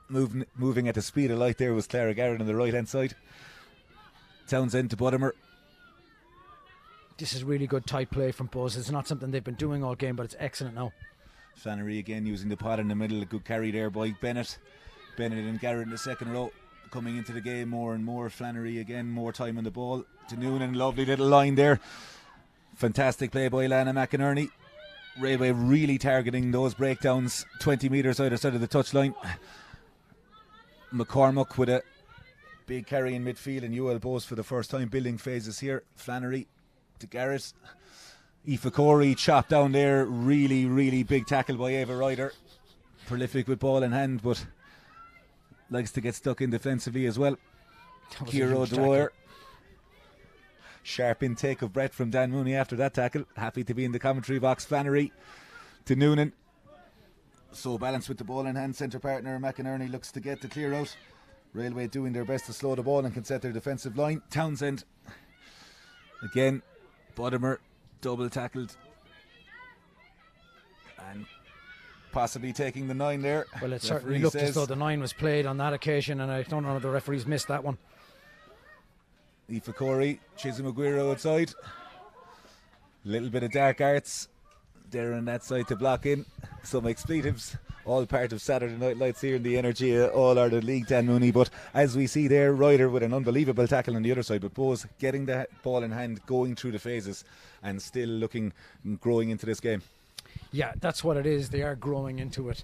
Moving at the speed of light there was Clara Garrett on the right-hand side. Townsend to Buttimer. This is really good tight play from Bohs. It's not something they've been doing all game, but it's excellent now. Flannery again using the pod in the middle. A good carry there by Bennett. Bennett and Garrett in the second row coming into the game more and more. Flannery again, more time on the ball to Noonan. Lovely little line there. Fantastic play by Lana McInerney. Railway really targeting those breakdowns 20 metres either side of the touchline. McCormack with a big carry in midfield, and UL Bohs for the first time building phases here. Flannery to Garrett. Aoife Corey chopped down there. Really, really big tackle by Ava Ryder. Prolific with ball in hand, but likes to get stuck in defensively as well. Kiro Dwyer. Sharp intake of breath from Dan Mooney after that tackle. Happy to be in the commentary box. Flannery to Noonan. So balanced with the ball in hand. Centre partner McInerney looks to get the clear out. Railway doing their best to slow the ball and can set their defensive line. Townsend again. Bodimer double tackled and possibly taking the 9 there. Well, it certainly looked as though the 9 was played on that occasion, and I don't know if the referees missed that one. Aoife Corey, Chisholm Aguero outside. Little bit of dark arts there on that side to block in. Some expletives, all part of Saturday Night Lights here in the Energy All Ireland League, Dan Mooney. But as we see there, Ryder with an unbelievable tackle on the other side, but Bohs getting the ball in hand, going through the phases and still looking, growing into this game. Yeah, that's what it is. They are growing into it.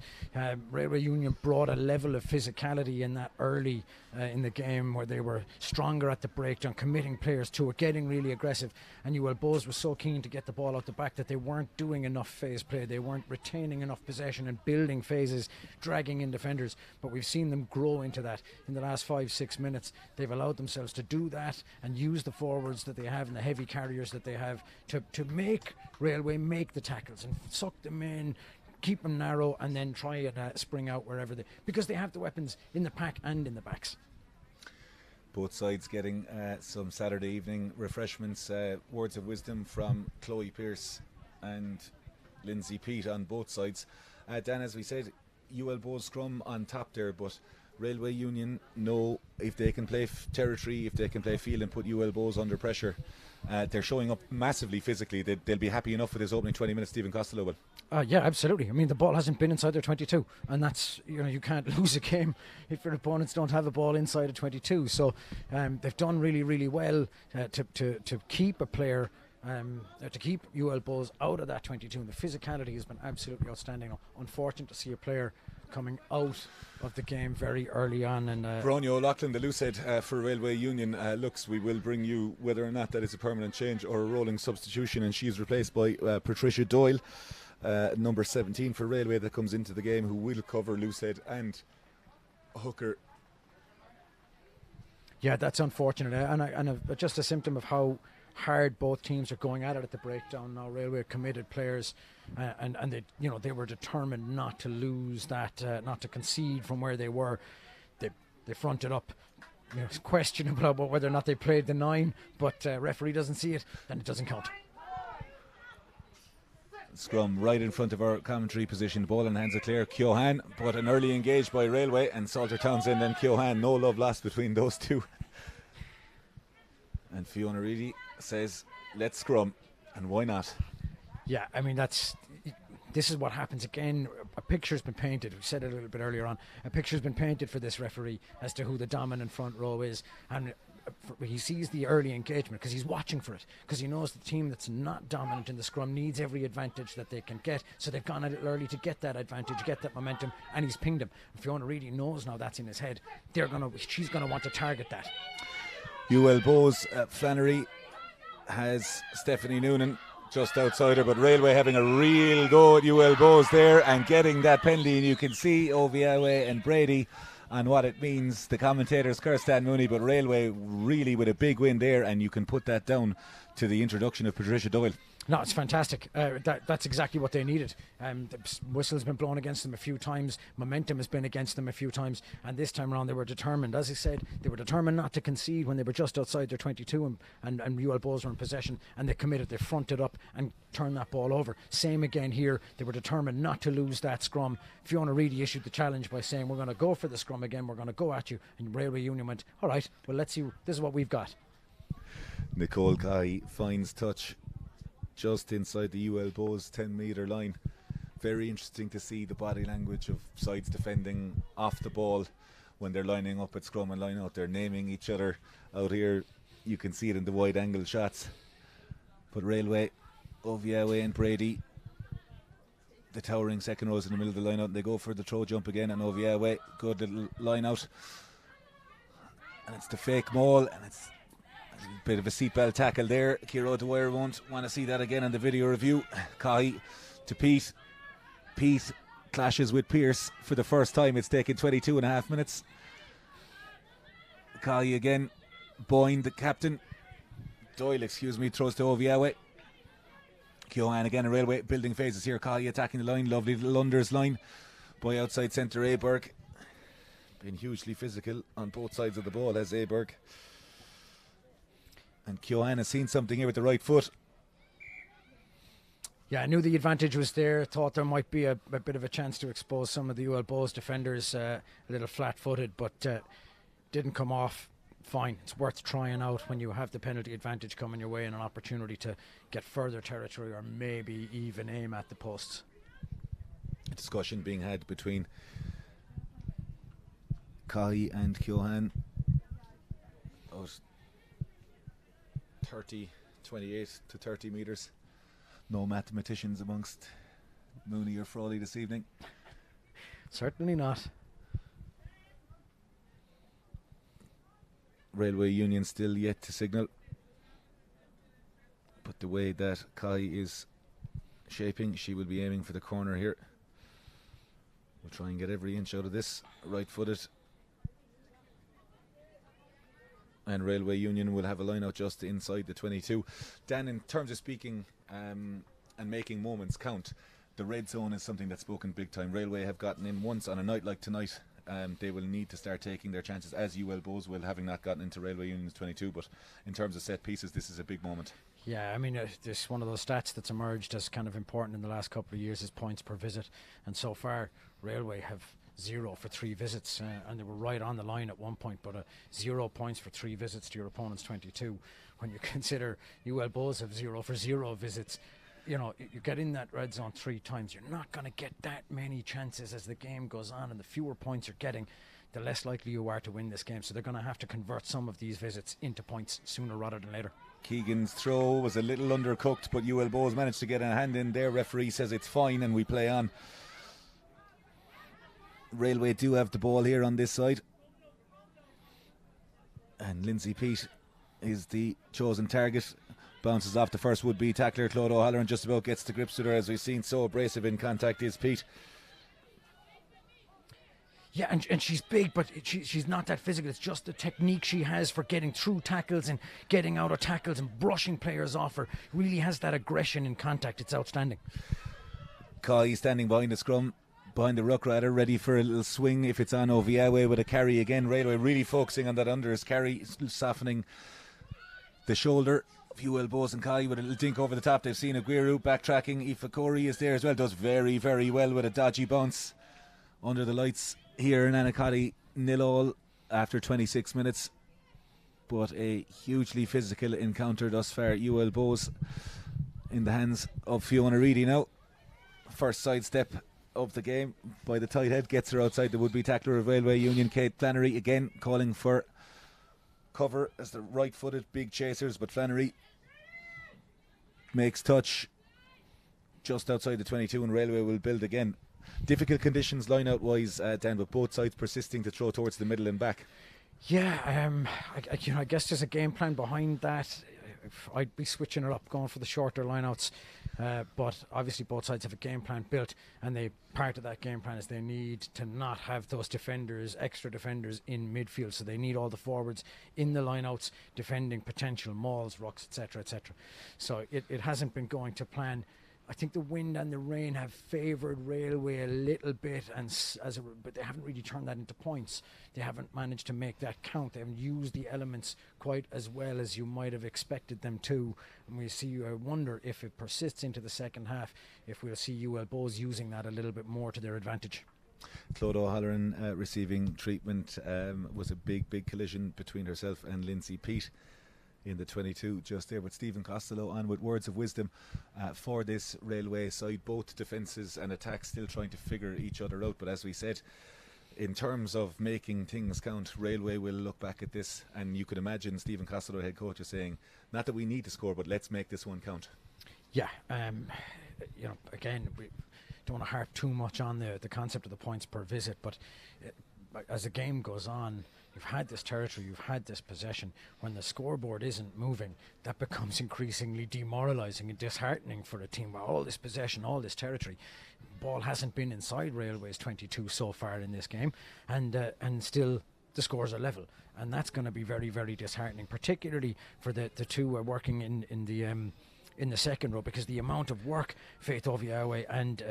Railway Union brought a level of physicality in that early in the game where they were stronger at the breakdown, committing players to it, getting really aggressive. And Bohs was so keen to get the ball out the back that they weren't doing enough phase play. They weren't retaining enough possession and building phases, dragging in defenders. But we've seen them grow into that in the last 5-6 minutes. They've allowed themselves to do that and use the forwards that they have and the heavy carriers that they have to make Railway make the tackles and suck them in, keep them narrow, and then try and spring out wherever because they have the weapons in the pack and in the backs. Both sides getting some Saturday evening refreshments. Words of wisdom from Chloe Pearce and Lindsay Pete on both sides. Dan, as we said, UL Bohs scrum on top there, but Railway Union know if they can play territory, if they can play field and put UL Bohs under pressure. They're showing up massively physically. They'll be happy enough with his opening 20 minutes, Stephen Costello will. Yeah, absolutely. I mean, the ball hasn't been inside their 22, and that's, you can't lose a game if your opponents don't have a ball inside of 22. So they've done really, really well to keep a player, to keep UL Bohs out of that 22, and the physicality has been absolutely outstanding. Unfortunate to see a player coming out of the game very early on. And Bronio O'Loughlin, the loose head for Railway Union, looks, we will bring you whether or not that is a permanent change or a rolling substitution, and she's replaced by Patricia Doyle, number 17 for Railway, that comes into the game, who will cover loose head and hooker. Yeah, that's unfortunate, and just a symptom of how hard both teams are going at it at the breakdown now. Railway committed players, and they were determined not to lose that, not to concede from where they were. They fronted up. It's questionable about whether or not they played the 9, but referee doesn't see it, then it doesn't count. Scrum right in front of our commentary position. Ball in hands of Clare Keohane, but an early engage by Railway, and Salter Townsend and Keohane. No love lost between those two. And Fiona Reedy says, let's scrum, and why not? Yeah, I mean, this is what happens again. A picture's been painted. We said it a little bit earlier on. A picture's been painted for this referee as to who the dominant front row is, and he sees the early engagement because he's watching for it, because he knows the team that's not dominant in the scrum needs every advantage that they can get, so they've gone a little early to get that advantage, get that momentum, and he's pinged him. Fiona Reedy knows now that's in his head. She's going to want to target that. UL Bohs, Flannery has Stephanie Noonan just outside her, but Railway having a real go at UL Bohs there and getting that penalty, and you can see Oviawe and Brady on what it means. The commentators curse Dan Mooney, but Railway really with a big win there, and you can put that down to the introduction of Patricia Doyle. No, it's fantastic. That's exactly what they needed. The whistle's been blown against them a few times. Momentum has been against them a few times. And this time around, they were determined. As I said, they were determined not to concede when they were just outside their 22 and UL Bohs were in possession. And they committed. They fronted up and turned that ball over. Same again here. They were determined not to lose that scrum. Fiona Reedy issued the challenge by saying, we're going to go for the scrum again. We're going to go at you. And Railway Union went, all right, well, let's see. This is what we've got. Nicole Kai finds touch just inside the UL Bohs 10-metre line. Very interesting to see the body language of sides defending off the ball when they're lining up at scrum and line out. They're naming each other out here. You can see it in the wide angle shots. But Railway, Oviawe and Brady, the towering second rows in the middle of the line out, and they go for the throw jump again, and Oviawe, good little line out. And it's the fake maul, and it's a bit of a seatbelt tackle there. Kiro Dwyer won't want to see that again on the video review. Kai to Pete. Pete clashes with Pearce for the first time. It's taken 22 and a half minutes. Kali again. Boyne, the captain. Doyle, throws to Oviawe. Keohane again in Railway. Building phases here. Kali attacking the line. Lovely little unders line. By outside centre, Aberg. Been hugely physical on both sides of the ball as Aberg. And Keohane has seen something here with the right foot. Yeah, I knew the advantage was there. Thought there might be a bit of a chance to expose some of the UL Bohs defenders a little flat-footed, but didn't come off. Fine, it's worth trying out when you have the penalty advantage coming your way and an opportunity to get further territory or maybe even aim at the posts. A discussion being had between Kai and Keohane. About 28 to 30 metres. No mathematicians amongst Mooney or Frawley this evening. Certainly not. Railway Union still yet to signal. But the way that Kai is shaping, she will be aiming for the corner here. We'll try and get every inch out of this. Right-footed. And Railway Union will have a line out just inside the 22. Dan, in terms of speaking and making moments count, the red zone is something that's spoken big time. Railway have gotten in once on a night like tonight. They will need to start taking their chances, as UL Bohs will, having not gotten into Railway Union's 22. But in terms of set pieces, this is a big moment. Yeah, I mean, this one of those stats that's emerged as kind of important in the last couple of years is points per visit. And so far, Railway have 0 for 3 visits, and they were right on the line at one point, but 0 points for 3 visits to your opponent's 22. When you consider UL Bohs have 0 for 0 visits, you know, you get in that red zone 3 times, you're not going to get that many chances as the game goes on, and the fewer points you're getting, the less likely you are to win this game. So they're going to have to convert some of these visits into points sooner rather than later. Keegan's throw was a little undercooked, but UL Bohs managed to get a hand in there. Referee says it's fine and we play on. Railway do have the ball here on this side, and Lindsay Peat is the chosen target. Bounces off the first would-be tackler, Claude O'Halloran, just about gets to grips with her, as we've seen. So abrasive in contact is Peat. Yeah, and she's big, but she's not that physical. It's just the technique she has for getting through tackles and getting out of tackles and brushing players off her. Really has that aggression in contact. It's outstanding. Kai standing behind the scrum, behind the ruck rather, ready for a little swing if it's on Oviawe with a carry again. Railway really focusing on that unders carry, softening the shoulder of UL Bohs, and Kai with a little dink over the top. They've seen Aguirre backtracking. Ifakori is there as well, does very, very well with a dodgy bounce under the lights here in Anacati. 0-0 after 26 minutes, but a hugely physical encounter thus far. UL Bohs in the hands of Fiona Reedy now. First sidestep of the game by the tight head gets her outside the would-be tackler of Railway Union, Kate Flannery, again calling for cover as the right-footed big chasers, but Flannery makes touch just outside the 22, and Railway will build again. Difficult conditions line-out wise, Dan, but both sides persisting to throw towards the middle and back. Yeah, I guess there's a game plan behind that. I'd be switching it up, going for the shorter lineouts. But obviously both sides have a game plan built, and part of that game plan is they need to not have those defenders, extra defenders in midfield. So they need all the forwards in the lineouts defending potential mauls, rucks, etc., etc. So it hasn't been going to plan. I think the wind and the rain have favoured Railway a little bit, but they haven't really turned that into points. They haven't managed to make that count. They haven't used the elements quite as well as you might have expected them to. And I wonder if it persists into the second half, if we'll see UL Bohs using that a little bit more to their advantage. Claude O'Halloran receiving treatment. Was a big collision between herself and Lindsay Peat in the 22 just there, with Stephen Costello on with words of wisdom for this Railway side. Both defences and attacks still trying to figure each other out, but as we said, in terms of making things count, Railway will look back at this, and you could imagine Stephen Costello, head coach, is saying, not that we need to score, but let's make this one count. Yeah, again, we don't want to harp too much on the concept of the points per visit, but as the game goes on, you've had this territory, you've had this possession. When the scoreboard isn't moving, that becomes increasingly demoralising and disheartening for a team. With all this possession, all this territory, ball hasn't been inside Railway's 22 so far in this game, and still the scores are level, and that's going to be very, very disheartening, particularly for the two working in the second row, because the amount of work Faith Oviawe and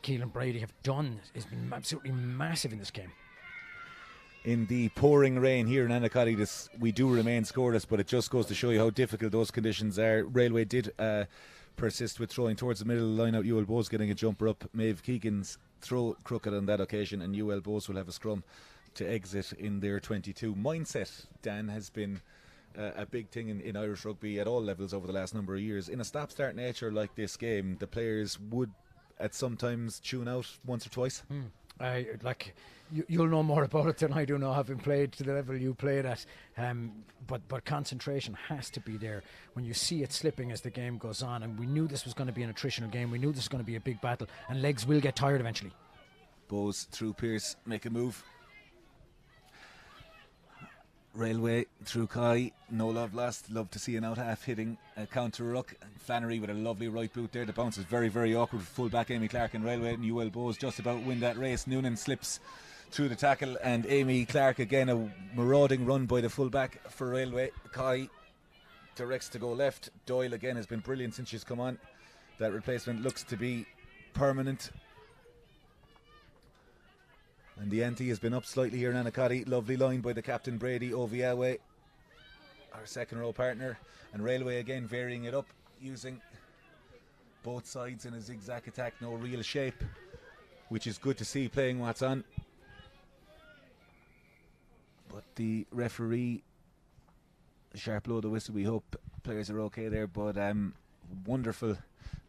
Keelan Brady have done has been absolutely massive in this game. In the pouring rain here in Anacotti, we do remain scoreless, but it just goes to show you how difficult those conditions are. Railway did persist with throwing towards the middle of the line-out. UL Bohs getting a jumper up. Maeve Keegan's throw crooked on that occasion, and UL Bohs will have a scrum to exit in their 22. Mindset, Dan, has been a big thing in Irish rugby at all levels over the last number of years. In a stop-start nature like this game, the players would at sometimes tune out once or twice. You'll know more about it than I do now, having played to the level you played at. But concentration has to be there when you see it slipping as the game goes on. And we knew this was going to be an attritional game. We knew this was going to be a big battle, and legs will get tired eventually. Bohs through Pearce, make a move. Railway through Kai, no love lost. Love to see an out half hitting a counter ruck. Flannery with a lovely right boot there. The bounce is very, very awkward. Full back Amy Clark and Railway, and UL Bohs just about win that race. Noonan slips through the tackle, and Amy Clark again, a marauding run by the full back for Railway. Kai directs to go left. Doyle again has been brilliant since she's come on. That replacement looks to be permanent. And the ante has been up slightly here in Anacotti. Lovely line by the captain, Brady Oviawe, our second row partner. And Railway again varying it up, using both sides in a zigzag attack. No real shape, which is good to see, playing what's on. But the referee, sharp blow of the whistle. We hope players are okay there. But wonderful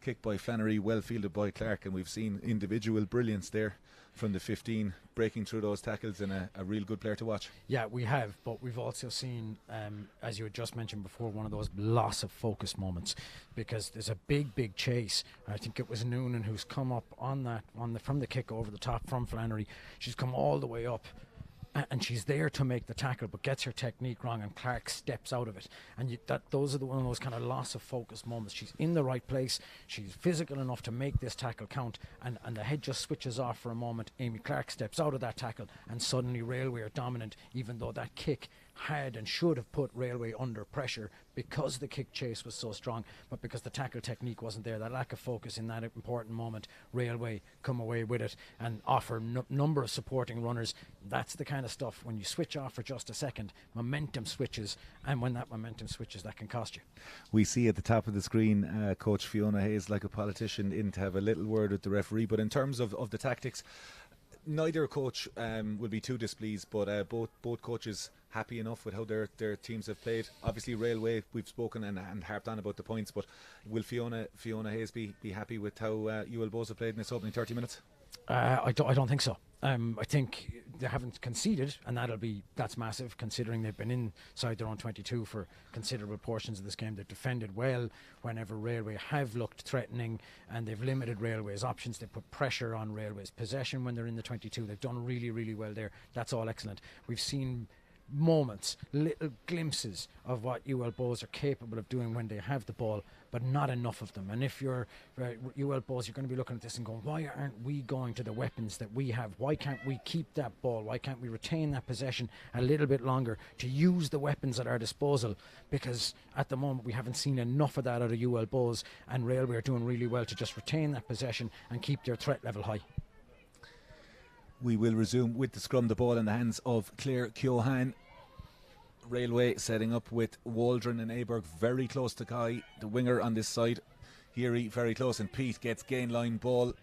kick by Flannery, well fielded by Clark. And we've seen individual brilliance there from the 15, breaking through those tackles, and a real good player to watch. Yeah, we have, but we've also seen, as you had just mentioned before, one of those loss of focus moments, because there's a big chase. I think it was Noonan who's come up from the kick over the top from Flannery. She's come all the way up, and she's there to make the tackle, but gets her technique wrong, and Clark steps out of it. And those are one of those kind of loss of focus moments. She's in the right place, she's physical enough to make this tackle count, and the head just switches off for a moment. Amy Clark steps out of that tackle, and suddenly Railway are dominant, even though that kick had and should have put Railway under pressure because the kick chase was so strong, but because the tackle technique wasn't there, that lack of focus in that important moment, Railway come away with it and offer number of supporting runners. That's the kind of stuff, when you switch off for just a second, momentum switches, and when that momentum switches, that can cost you. We see at the top of the screen Coach Fiona Hayes, like a politician, in to have a little word with the referee. But in terms of the tactics, neither coach will be too displeased, but both coaches happy enough with how their teams have played. Obviously Railway, we've spoken and harped on about the points, but will Fiona Hayes be happy with how UL Bohs have played in this opening 30 minutes? I don't think so. I think they haven't conceded, and that's massive, considering they've been inside their own 22 for considerable portions of this game. They've defended well whenever Railway have looked threatening, and they've limited Railway's options. They put pressure on Railway's possession when they're in the 22. They've done really, really well there. That's all excellent. We've seen moments, little glimpses of what UL Bohs are capable of doing when they have the ball, but not enough of them. And if you're UL Bohs, you're going to be looking at this and going, why aren't we going to the weapons that we have? Why can't we keep that ball? Why can't we retain that possession a little bit longer to use the weapons at our disposal? Because at the moment we haven't seen enough of that out of UL Bohs, and Railway are doing really well to just retain that possession and keep their threat level high. We will resume with the scrum, the ball in the hands of Claire Keohane. Railway setting up with Waldron and Aberg very close to Kai, the winger on this side. Heary very close, and Pete gets gain line ball.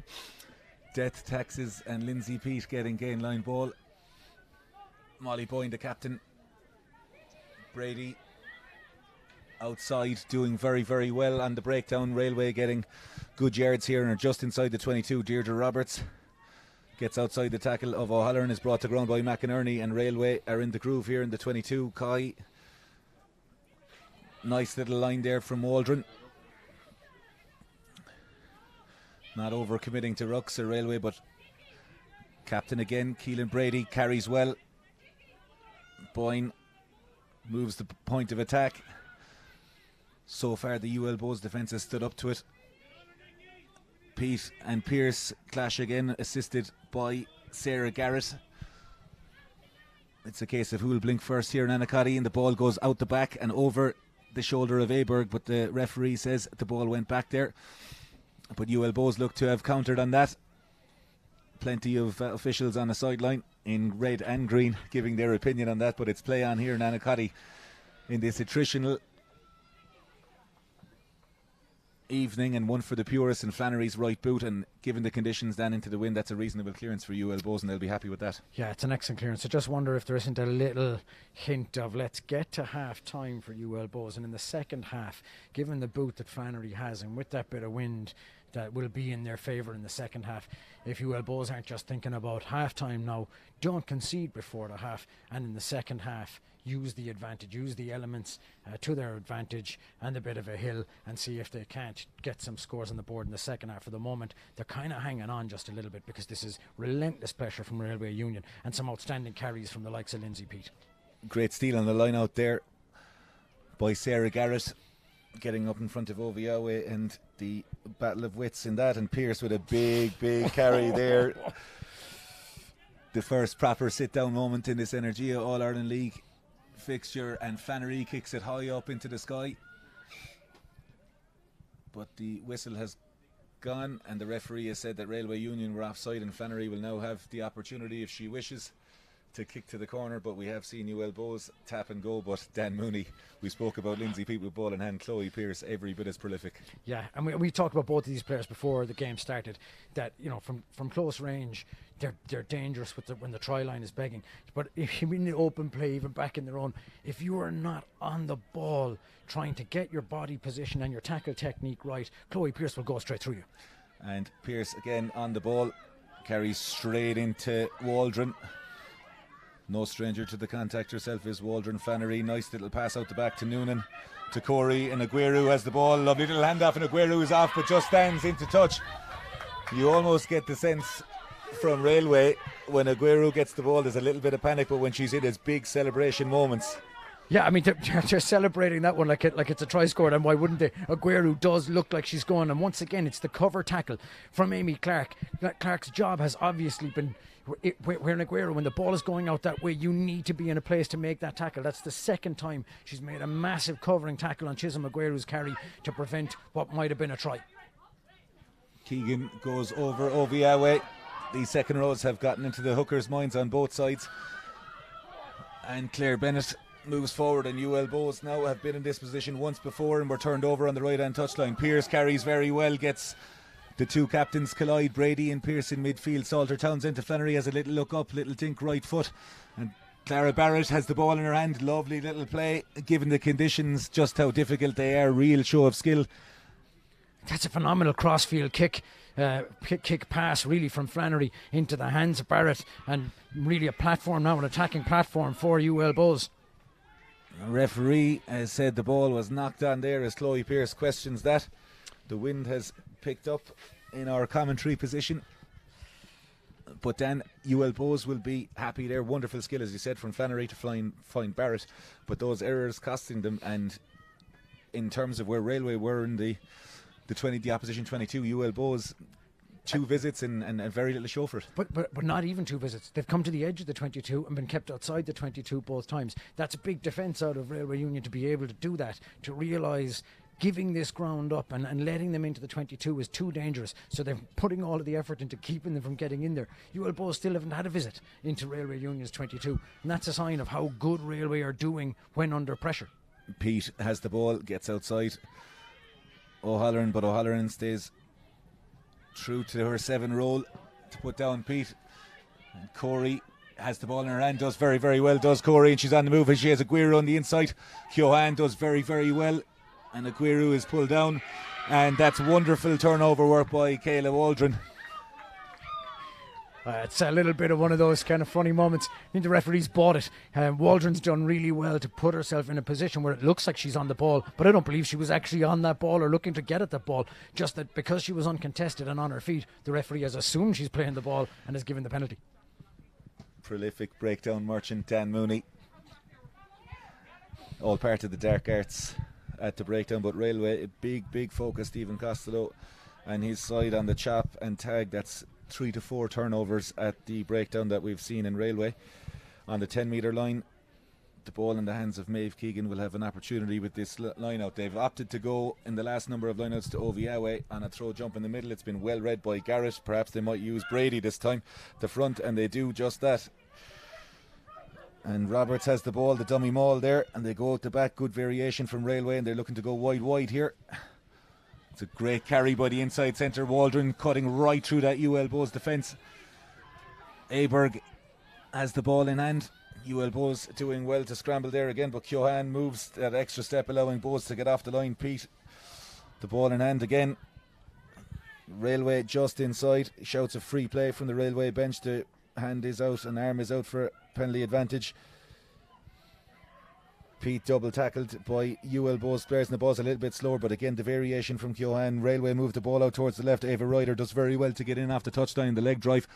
Death Taxes and Lindsay Pete getting gain line ball. Molly Boyne, the captain. Brady outside, doing very, very well on the breakdown. Railway getting good yards here and are just inside the 22. Deirdre Roberts gets outside the tackle of O'Halloran, is brought to ground by McInerney, and Railway are in the groove here in the 22. Kai, nice little line there from Waldron. Not over committing to rucks or Railway, but captain again, Keelan Brady, carries well. Boyne moves the point of attack. So far the UL Bohs defence has stood up to it. Pete and Pearce clash again, assisted by Sarah Garrett. It's a case of who will blink first here in Anacotty, and the ball goes out the back and over the shoulder of Aberg, but the referee says the ball went back there. But UL Bohs look to have countered on that. Plenty of officials on the sideline in red and green giving their opinion on that, but it's play on here in Anacotty in this attritional evening, and one for the purists in Flannery's right boot, and given the conditions down into the wind, that's a reasonable clearance for UL Bohs, and they'll be happy with that. Yeah, it's an excellent clearance. I just wonder if there isn't a little hint of let's get to half time for UL Bohs, and in the second half, given the boot that Flannery has and with that bit of wind that will be in their favour in the second half, if UL Bohs aren't just thinking about half time now, don't concede before the half, and in the second half use the advantage, use the elements to their advantage and a bit of a hill, and see if they can't get some scores on the board in the second half. For the moment, they're kind of hanging on just a little bit because this is relentless pressure from Railway Union and some outstanding carries from the likes of Lindsay Peat. Great steal on the line out there by Sarah Garrett, getting up in front of Oviawe, and the battle of wits in that, and Pearce with a big carry there. The first proper sit-down moment in this Energia All-Ireland League fixture, and Flannery kicks it high up into the sky, but the whistle has gone, and the referee has said that Railway Union were offside, and Flannery will now have the opportunity, if she wishes, to kick to the corner. But we have seen UL Bohs tap and go. But Dan Mooney, we spoke about Lindsay Peat with ball in hand, Chloe Pearce every bit as prolific. Yeah, and we talked about both of these players before the game started, that from close range they're dangerous when the try line is begging. But if you're in the open play, even back in their own, if you are not on the ball trying to get your body position and your tackle technique right, Chloe Pearce will go straight through you. And Pearce again on the ball, carries straight into Waldron. No stranger to the contact herself is Waldron Flannery. Nice little pass out the back to Noonan, to Corey, and Aguero has the ball. Lovely little handoff, and Aguero is off but just stands into touch. You almost get the sense from Railway when Aguero gets the ball there's a little bit of panic, but when she's in his big celebration moments. Yeah, I mean, they're celebrating that one like it's a try scored, and why wouldn't they? Aguero does look like she's going, and once again, it's the cover tackle from Amy Clark. Clark's job has obviously been, when Aguero, when the ball is going out that way, you need to be in a place to make that tackle. That's the second time she's made a massive covering tackle on Chisholm Aguero's carry to prevent what might have been a try. Keegan goes over Oviawe. These second rows have gotten into the hookers' minds on both sides, and Claire Bennett moves forward, and UL Bohs now have been in this position once before and were turned over on the right hand touchline. Pearce carries very well, gets the two captains collide, Brady and Pearce in midfield. Salter Townsend to Flannery, has a little look up, little tink right foot, and Clara Barrett has the ball in her hand. Lovely little play given the conditions, just how difficult they are. Real show of skill. That's a phenomenal crossfield kick pass really from Flannery into the hands of Barrett, and really a platform now, an attacking platform for UL Bohs. The referee has said the ball was knocked on there as Chloe Pearce questions that. The wind has picked up in our commentary position, but then UL Bohs will be happy there. Wonderful skill, as you said, from Flannery to find Barrett, but those errors costing them. And in terms of where Railway were in the opposition 22, UL Bohs 2 visits and very little show for it. But not even 2 visits. They've come to the edge of the 22 and been kept outside the 22 both times. That's a big defence out of Railway Union to be able to do that, to realise giving this ground up and letting them into the 22 is too dangerous. So they're putting all of the effort into keeping them from getting in there. UL Bohs still haven't had a visit into Railway Union's 22, and that's a sign of how good Railway are doing when under pressure. Pete has the ball, gets outside O'Halloran, but O'Halloran stays true to her 7 role to put down Pete. And Corey has the ball in her hand, does very, very well, does Corey, and she's on the move, and she has Aguero on the inside. Kyohan does very, very well, and Aguero is pulled down, and that's wonderful turnover work by Kayla Waldron. It's a little bit of one of those kind of funny moments. I think the referee's bought it. Waldron's done really well to put herself in a position where it looks like she's on the ball, but I don't believe she was actually on that ball or looking to get at that ball. Just that because she was uncontested and on her feet, the referee has assumed she's playing the ball and has given the penalty. Prolific breakdown merchant Dan Mooney. All part of the dark arts at the breakdown, but Railway, a big focus. Stephen Costello and his side on the chop and tag. That's 3 to 4 turnovers at the breakdown that we've seen in Railway. on the 10-metre line. The ball in the hands of Maeve Keegan will have an opportunity with this line out. They've opted to go in the last number of lineouts to Oviawe on a throw jump in the middle. It's been well read by Garrett. Perhaps they might use Brady this time, the front, and they do just that. And Roberts has the ball, the dummy maul there, and they go out the back. Good variation from Railway, and they're looking to go wide here. It's a great carry by the inside centre. Waldron cutting right through that UL Bohs defence. Aberg has the ball in hand. UL Bohs doing well to scramble there again, but Keohane moves that extra step, allowing Bohs to get off the line. Pete, the ball in hand again. Railway just inside. Shouts of free play from the Railway bench. The hand is out and arm is out for penalty advantage. Pete double tackled by UL Bohs players, and the ball's a little bit slower, but again the variation from Keohane. Railway moved the ball out towards the left. Ava Ryder does very well to get in off the touchline, the leg drive.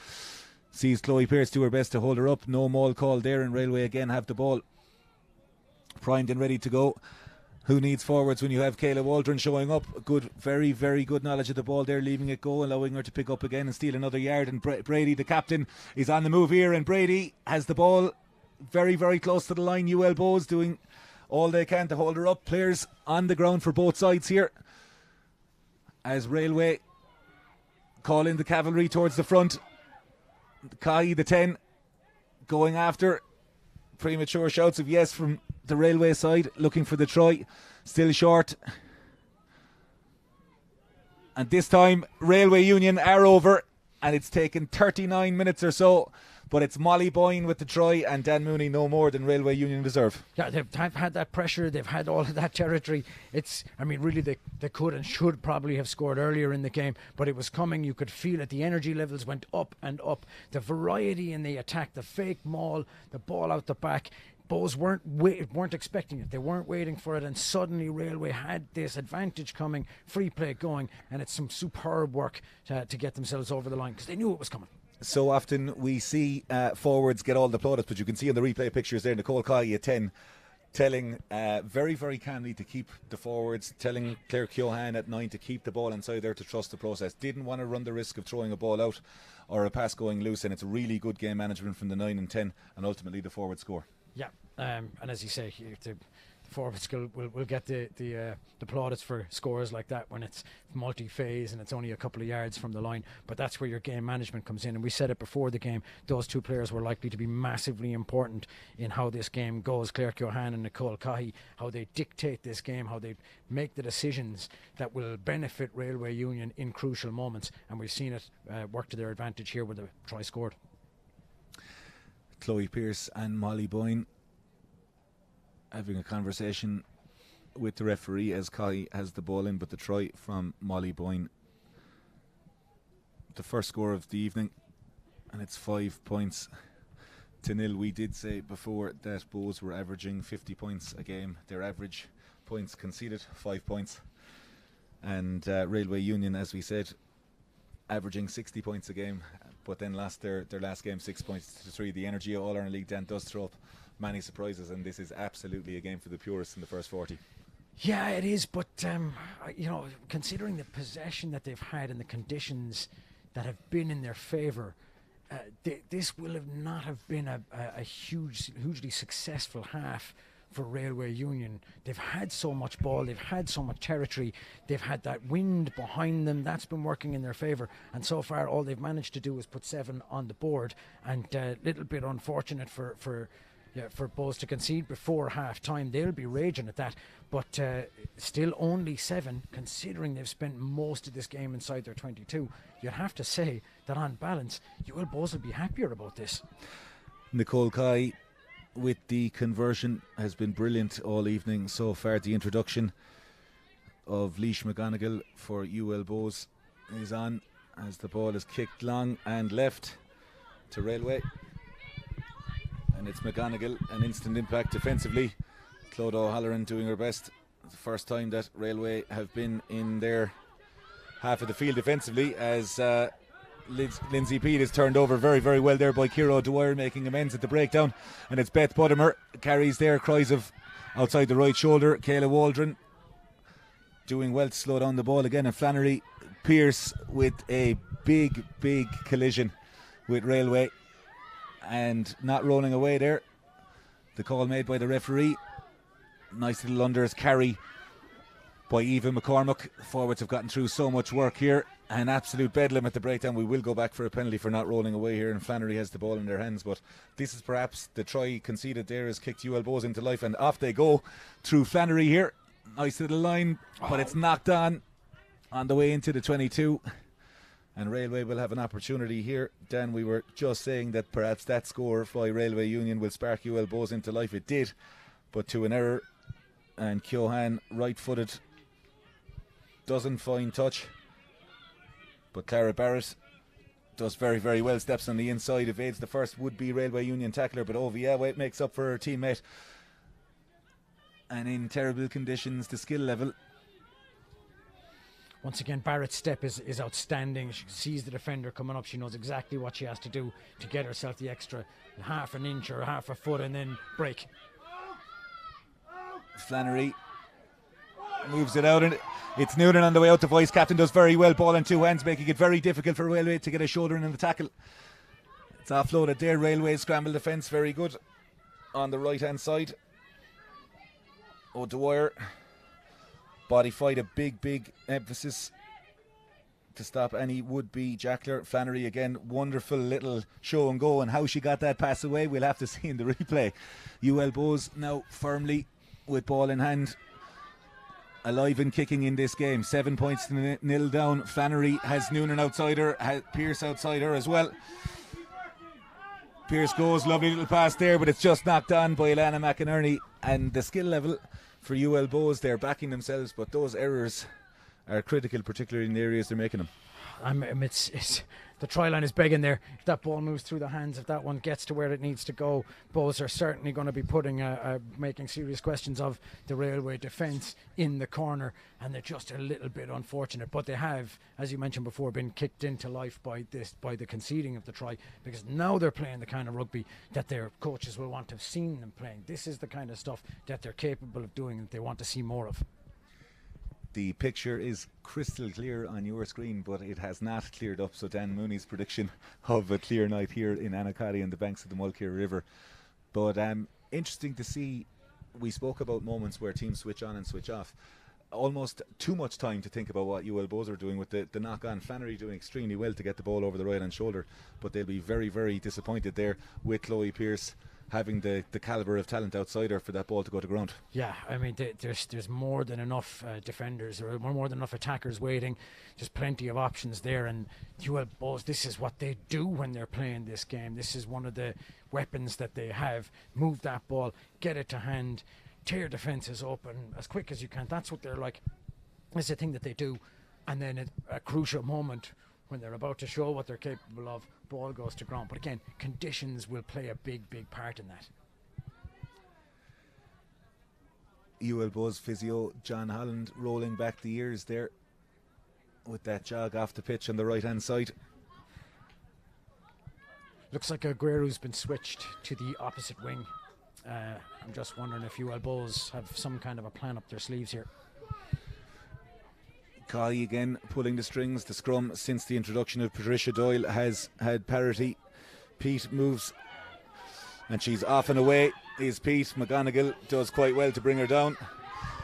Sees Chloe Pearce do her best to hold her up. No maul call there, and Railway again have the ball primed and ready to go. Who needs forwards when you have Kayla Waldron showing up? Good, very, very good knowledge of the ball there, leaving it go, allowing her to pick up again and steal another yard. And Brady, the captain, is on the move here, and Brady has the ball very, very close to the line. UL Bohs doing all they can to hold her up. Players on the ground for both sides here, as Railway call in the cavalry towards the front. Kai, the 10, going after. Premature shouts of yes from the Railway side, looking for the try. Still short. And this time, Railway Union are over, and it's taken 39 minutes or so. But it's Molly Boyne with the try, and Dan Mooney no more than Railway Union deserve. Yeah, they've had that pressure. They've had all of that territory. Really, they could and should probably have scored earlier in the game, but it was coming. You could feel it. The energy levels went up and up. The variety in the attack, the fake maul, the ball out the back. Bohs weren't expecting it. They weren't waiting for it, and suddenly Railway had this advantage coming, free play going, and it's some superb work to get themselves over the line because they knew it was coming. So often we see forwards get all the plaudits, but you can see on the replay pictures there, Nicole Kye at 10 telling very, very calmly to keep the forwards, telling Claire Keohane at 9 to keep the ball inside there, to trust the process. Didn't want to run the risk of throwing a ball out or a pass going loose, and it's a really good game management from the 9 and 10, and ultimately the forward score. Yeah, and as you say, the forwards will get the plaudits for scores like that when it's multi-phase and it's only a couple of yards from the line. But that's where your game management comes in, and we said it before the game, those two players were likely to be massively important in how this game goes. Claire Keohane and Nicole Cahy, how they dictate this game, how they make the decisions that will benefit Railway Union in crucial moments, and we've seen it work to their advantage here with a try scored. Chloe Pearce and Molly Boyne having a conversation with the referee as Kai has the ball in, but the try from Molly Boyne, the first score of the evening, and it's 5 points to nil. We did say before that Bohs were averaging 50 points a game. Their average points conceded 5 points, and Railway Union, as we said, averaging 60 points a game, but then lost their last game 6 points to 3. The energy of All-Ireland League Dan does throw up many surprises, and this is absolutely a game for the purists in the first 40. Yeah, it is, but considering the possession that they've had and the conditions that have been in their favour, this will not have been a hugely successful half for Railway Union. They've had so much ball, they've had so much territory, they've had that wind behind them, that's been working in their favour, and so far all they've managed to do is put 7 on the board, and a little bit unfortunate for Bohs to concede before half time. They'll be raging at that, but still only 7, considering they've spent most of this game inside their 22. You'd have to say that on balance, Bohs will be happier about this. Nicole Kai with the conversion has been brilliant all evening so far. The introduction of Laois McGonigal for UL Bohs is on as the ball is kicked long and left to Railway, and it's McGonigal, an instant impact defensively. Claude O'Halloran doing her best. It's the first time that Railway have been in their half of the field defensively, as Lindsay Pete is turned over very, very well there by Ciara Dwyer, making amends at the breakdown, and it's Beth Buttimer carries there, cries of outside the right shoulder. Kayla Waldron doing well to slow down the ball again, and Flannery Pearce with a big collision with Railway. and not rolling away there. The call made by the referee. Nice little unders carry by Eva McCormack. Forwards have gotten through so much work here. An absolute bedlam at the breakdown. We will go back for a penalty for not rolling away here, and Flannery has the ball in their hands. But this is perhaps the try conceded there, has kicked UL Bohs into life, and off they go through Flannery here. Nice little line, but it's knocked on the way into the 22. And Railway will have an opportunity here. Dan, we were just saying that perhaps that score by Railway Union will spark UL Bohs into life. It did, but to an error. And Keohan, right-footed, doesn't find touch. But Clara Barrett does very, very well. Steps on the inside, evades the first would-be Railway Union tackler. But Ovia makes up for her teammate. And in terrible conditions, the skill level. Once again, Barrett's step is outstanding. She sees the defender coming up. She knows exactly what she has to do to get herself the extra half an inch or half a foot and then break. Flannery moves it out, and it's Noonan on the way out. The vice captain does very well. Ball in two hands, making it very difficult for Railway to get a shoulder in the tackle. It's offloaded there. Railway scramble defence, very good on the right hand side. O'Dwyer. Body fight, a big emphasis to stop any would-be jackler. Flannery again, wonderful little show and go, and how she got that pass away we'll have to see in the replay. UL Bohs now firmly with ball in hand, alive and kicking in this game. 7 points to nil down. Flannery has Noonan outside her, has Pearce outside her as well. Pearce goes, lovely little pass there, but it's just knocked on by Alana McInerney. And the skill level for UL Bohs, they're backing themselves, but those errors are critical, particularly in the areas they're making them. It's the try line is begging there. If that ball moves through the hands, if that one gets to where it needs to go, Bohs are certainly going to be putting making serious questions of the Railway defence in the corner, and they're just a little bit unfortunate. But they have, as you mentioned before, been kicked into life by the conceding of the try, because now they're playing the kind of rugby that their coaches will want to have seen them playing. This is the kind of stuff that they're capable of doing, that they want to see more of. The picture is crystal clear on your screen, but it has not cleared up. So Dan Mooney's prediction of a clear night here in Annacotty and the banks of the Mulcair River. But interesting to see, we spoke about moments where teams switch on and switch off. Almost too much time to think about what UL Bohs are doing with the knock-on. Flannery doing extremely well to get the ball over the right-hand shoulder, but they'll be very, very disappointed there with Chloe Pearce having the calibre of talent outside her for that ball to go to ground. Yeah, I mean, there's more than enough defenders, or more than enough attackers waiting. There's plenty of options there, and UL Bohs, this is what they do when they're playing this game. This is one of the weapons that they have. Move that ball, get it to hand, tear defences open as quick as you can. That's what they're like. It's the thing that they do. And then at a crucial moment, when they're about to show what they're capable of, ball goes to ground. But again, conditions will play a big part in that. UL Bohs physio John Holland rolling back the ears there with that jog off the pitch on the right hand side. Looks like Aguero's been switched to the opposite wing. I'm just wondering if UL Bohs have some kind of a plan up their sleeves here. Collie again pulling the strings. The scrum, since the introduction of Patricia Doyle, has had parity. Pete moves and she's off and away is Pete. McGonigal does quite well to bring her down,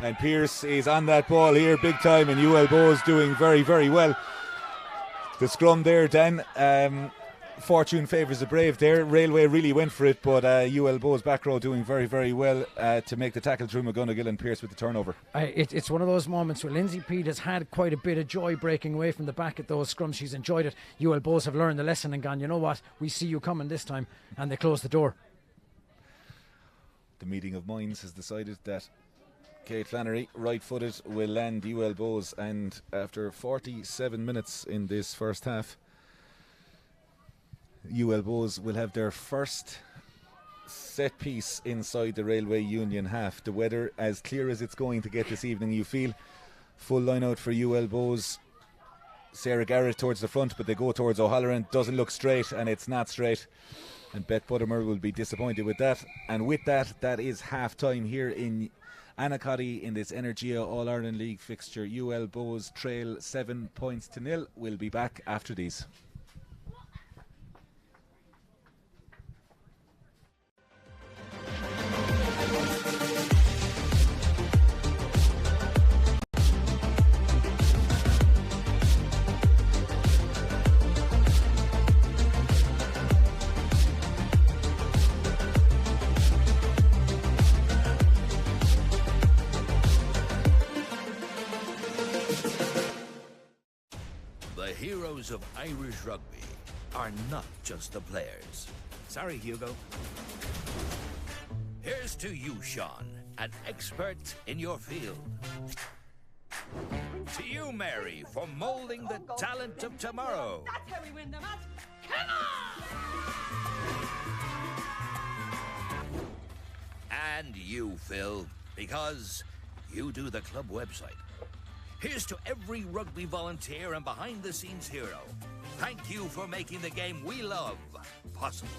and Pearce is on that ball here big time, and UL Bohs doing very, very well. The scrum there, Dan, fortune favours the brave there. Railway really went for it, but UL Bohs back row doing very, very well to make the tackle through McGonigal and Pearce with the turnover. It's one of those moments where Lindsay Pete has had quite a bit of joy breaking away from the back at those scrums. She's enjoyed it. UL Bohs have learned the lesson and gone, you know what, we see you coming this time, and they close the door. The meeting of minds has decided that Kate Flannery, right-footed, will land UL Bohs, and after 47 minutes in this first half, UL Bohs will have their first set piece inside the Railway Union half. The weather as clear as it's going to get this evening, you feel. Full line out for UL Bohs. Sarah Garrett towards the front, but they go towards O'Halloran. Doesn't look straight, and it's not straight. And Beth Buttermer will be disappointed with that. And with that, that is half time here in Annacotty in this Energia All-Ireland League fixture. UL Bohs trail 7 points to nil. We'll be back after these. heroes of Irish rugby are not just the players. Sorry, Hugo. Here's to you, Sean, an expert in your field. To you, Mary, for moulding the talent of tomorrow. That's how we win the match. Come on! And you, Phil, because you do the club website. Here's to every rugby volunteer and behind-the-scenes hero. Thank you for making the game we love possible.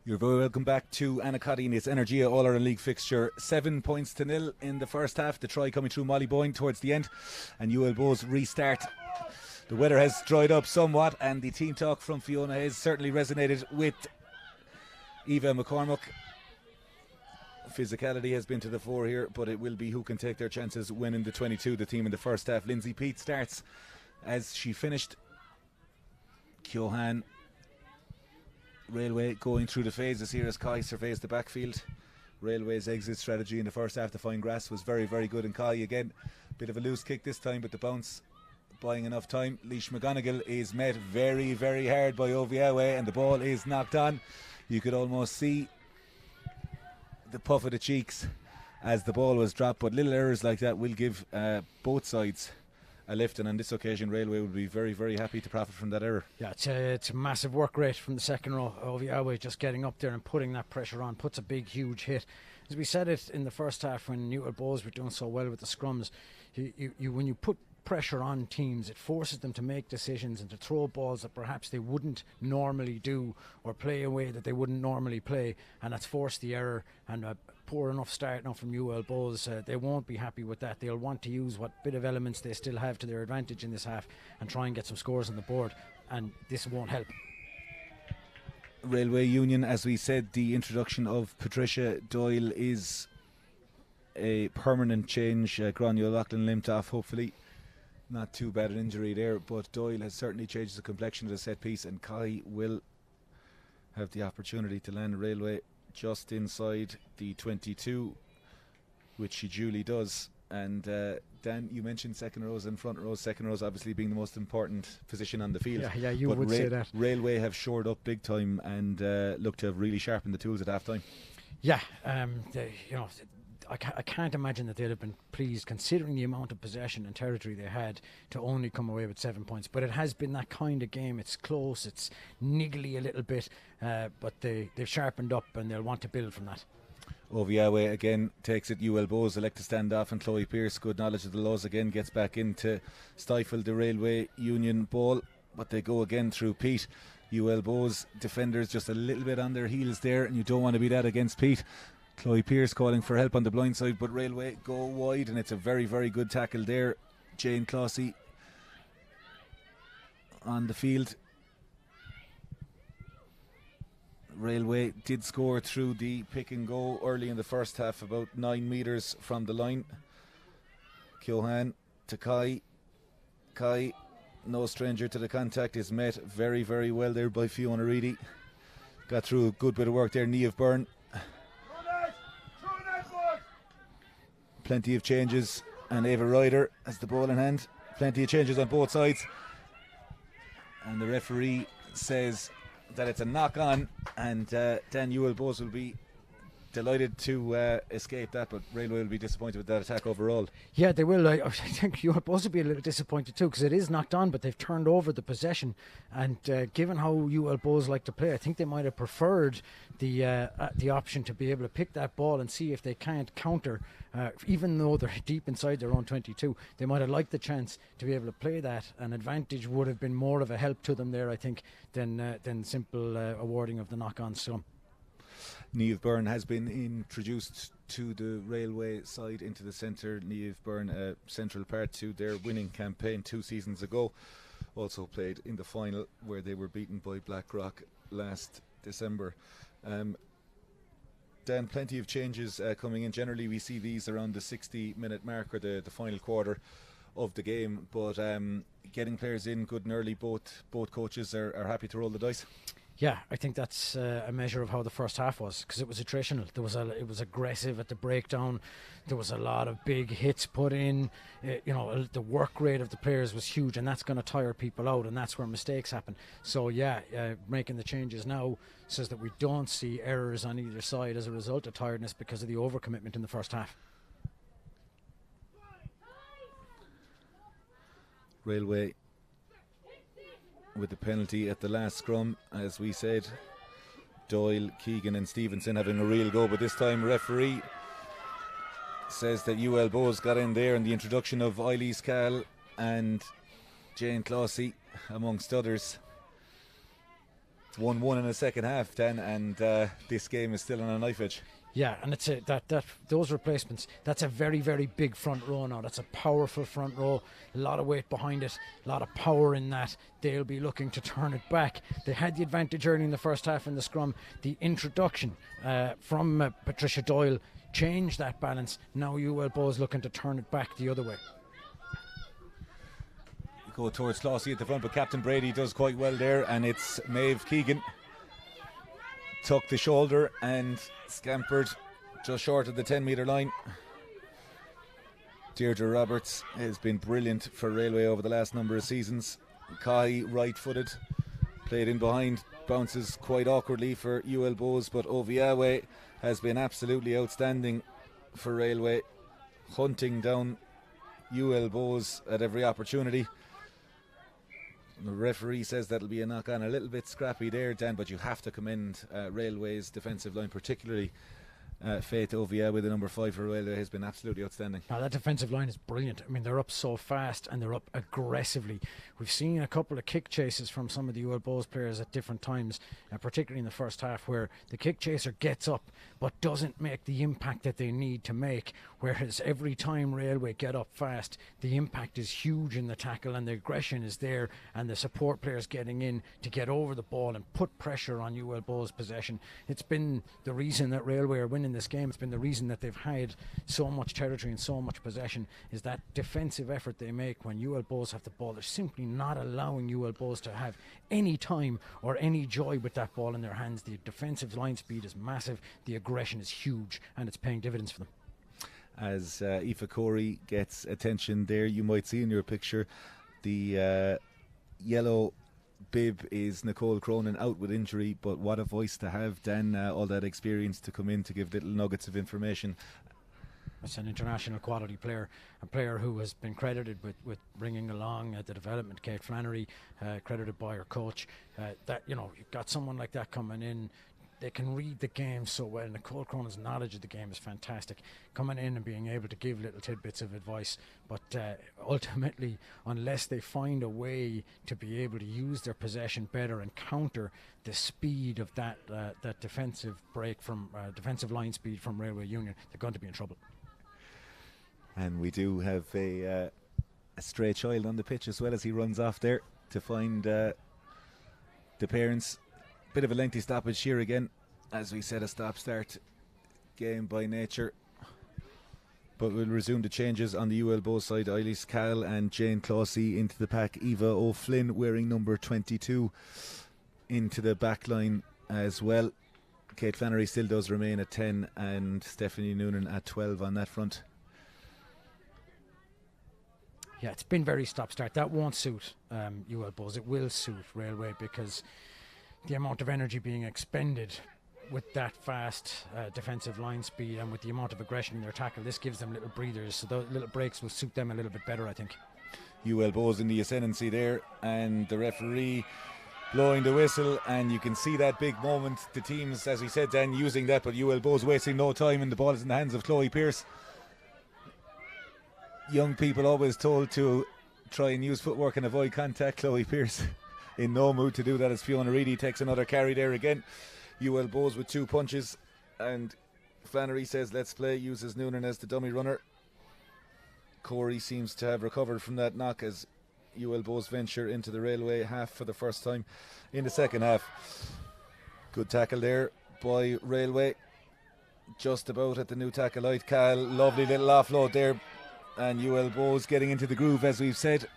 You're very welcome back to Anacotty and its Energia All-Ireland League fixture. 7-0 in the first half. The try coming through Molly Boyne towards the end. And UL Bohs restart. The weather has dried up somewhat, and the team talk from Fiona has certainly resonated with Eva McCormack. Physicality has been to the fore here, but it will be who can take their chances winning the 22, the team in the first half. Lindsay Peat starts as she finished. Keohan Railway going through the phases here as Kai surveys the backfield. Railway's exit strategy in the first half to find grass was very, very good. And Kai again, bit of a loose kick this time, but the bounce buying enough time. Leash McGonigal is met very, very hard by Oviawe, and the ball is knocked on. You could almost see the puff of the cheeks as the ball was dropped, but little errors like that will give both sides a lift, and on this occasion Railway would be very, very happy to profit from that error. Yeah, it's a massive work rate from the second row. Oviawe just getting up there and putting that pressure on, puts a big, huge hit. As we said it in the first half when UL Bohs were doing so well with the scrums, you when you put pressure on teams, it forces them to make decisions and to throw balls that perhaps they wouldn't normally do, or play a way that they wouldn't normally play, and that's forced the error. And a poor enough start now from UL Bohs, they won't be happy with that. They'll want to use what bit of elements they still have to their advantage in this half and try and get some scores on the board, and this won't help. Railway Union, as we said, the introduction of Patricia Doyle is a permanent change. Gráinne O'Loughlin limped off, hopefully not too bad an injury there, but Doyle has certainly changed the complexion of the set piece, and Kai will have the opportunity to land Railway just inside the 22, which she duly does. And Dan, you mentioned second rows and front rows. Second rows obviously being the most important position on the field. Yeah, you would say that. Railway have shored up big time and look to have really sharpened the tools at half time. Yeah, I can't imagine that they'd have been pleased, considering the amount of possession and territory they had, to only come away with 7 points. But it has been that kind of game. It's close, it's niggly a little bit, but they've sharpened up and they'll want to build from that. Oviawe again takes it. UL Bohs elect to stand off, and Chloe Pearce, good knowledge of the laws, again gets back in to stifle the Railway Union ball, but they go again through Pete. UL Bohs defenders just a little bit on their heels there, and you don't want to be that against Pete. Chloe Pearce calling for help on the blind side, but Railway go wide, and it's a very, very good tackle there. Jane Clossy on the field. Railway did score through the pick and go early in the first half, about 9 metres from the line. Keohan to Kai. Kai, no stranger to the contact, is met very, very well there by Fiona Reedy. Got through a good bit of work there. Niamh Byrne. Plenty of changes, and Ava Ryder has the ball in hand. Plenty of changes on both sides, and the referee says that it's a knock on, and Dan UL Bohs will be delighted to escape that, but Railway will be disappointed with that attack overall. Yeah, they will. I think UL Bohs will be a little disappointed too, because it is knocked on, but they've turned over the possession, and given how UL Bohs like to play, I think they might have preferred the option to be able to pick that ball and see if they can't counter, even though they're deep inside their own 22. They might have liked the chance to be able to play that. An advantage would have been more of a help to them there, I think, than simple awarding of the knock-on slump. Niamh Byrne has been introduced to the Railway side into the centre. Niamh Byrne, a central part to their winning campaign 2 seasons ago. Also played in the final where they were beaten by Blackrock last December. Dan, plenty of changes coming in. Generally we see these around the 60-minute mark, or the final quarter of the game, but getting players in good and early, both coaches are happy to roll the dice. Yeah, I think that's a measure of how the first half was, because it was attritional. It was aggressive at the breakdown. There was a lot of big hits put in. The work rate of the players was huge, and that's going to tire people out, and that's where mistakes happen. So yeah, making the changes now says that we don't see errors on either side as a result of tiredness because of the overcommitment in the first half. Railway with the penalty at the last scrum, as we said. Doyle, Keegan and Stevenson having a real go, but this time referee says that UL Bohs got in there, and the introduction of Eilise Cahill and Jane Clossy amongst others 1-1 in the second half, Dan, and this game is still on a knife edge. Yeah, and it's those replacements, that's a very, very big front row now. That's a powerful front row, a lot of weight behind it, a lot of power in that. They'll be looking to turn it back. They had the advantage early in the first half in the scrum. The introduction from Patricia Doyle changed that balance. Now UL Bohs looking to turn it back the other way. Go towards Clossie at the front, but Captain Brady does quite well there, and it's Maeve Keegan. Tucked the shoulder and scampered just short of the 10-metre line. Deirdre Roberts has been brilliant for Railway over the last number of seasons. Kai, right-footed, played in behind, bounces quite awkwardly for UL Bohs, but Oviawe has been absolutely outstanding for Railway, hunting down UL Bohs at every opportunity. The referee says that'll be a knock on, a little bit scrappy there, Dan, but you have to commend Railway's defensive line, particularly Faith Ovia with the number 5 for Railway has been absolutely outstanding. Now that defensive line is brilliant. I mean, they're up so fast and they're up aggressively. We've seen a couple of kick chases from some of the UL Bohs players at different times, particularly in the first half, where the kick chaser gets up but doesn't make the impact that they need to make, whereas every time Railway get up fast, the impact is huge in the tackle and the aggression is there, and the support players getting in to get over the ball and put pressure on UL Bohs' possession. It's been the reason that Railway are winning this game. It's been the reason that they've had so much territory and so much possession, is that defensive effort they make when UL Bohs have the ball. They're simply not allowing UL Bohs to have any time or any joy with that ball in their hands. The defensive line speed is massive, the aggression is huge, and it's paying dividends for them. As Aoife Corey gets attention there, you might see in your picture the yellow bib is Nicole Cronin, out with injury, but what a voice to have, Dan, all that experience to come in to give little nuggets of information. It's an international quality player, a player who has been credited with bringing along the development. Kate Flannery, credited by her coach. That, you know, you've got someone like that coming in. They can read the game so well. Nicole Cronin's knowledge of the game is fantastic. Coming in and being able to give little tidbits of advice, but ultimately, unless they find a way to be able to use their possession better and counter the speed of that defensive break from defensive line speed from Railway Union, they're going to be in trouble. And we do have a stray child on the pitch as well as he runs off there to find the parents. Bit of a lengthy stoppage here again, as we said, a stop-start game by nature. But we'll resume the changes on the UL Bohs side. Eilis Cahill and Jane Clossie into the pack. Eva O'Flynn wearing number 22 into the back line as well. Kate Flannery still does remain at 10 and Stephanie Noonan at 12 on that front. Yeah, it's been very stop-start. That won't suit UL Bohs. It will suit Railway, because the amount of energy being expended with that fast defensive line speed and with the amount of aggression in their tackle, this gives them little breathers, so those little breaks will suit them a little bit better, I think. UL Bohs in the ascendancy there, and the referee blowing the whistle, and you can see that big moment. The teams, as we said, then using that, but UL Bohs wasting no time, and the ball is in the hands of Chloe Pearce. Young people always told to try and use footwork and avoid contact. Chloe Pearce in no mood to do that as Fiona Reedy takes another carry there again. UL Bohs with 2 punches, and Flannery says let's play, uses Noonan as the dummy runner. Corey seems to have recovered from that knock as UL Bohs venture into the Railway half for the first time in the second half. Good tackle there by Railway, just about at the new tackle light. Cal, lovely little offload there, and UL Bohs getting into the groove, as we've said.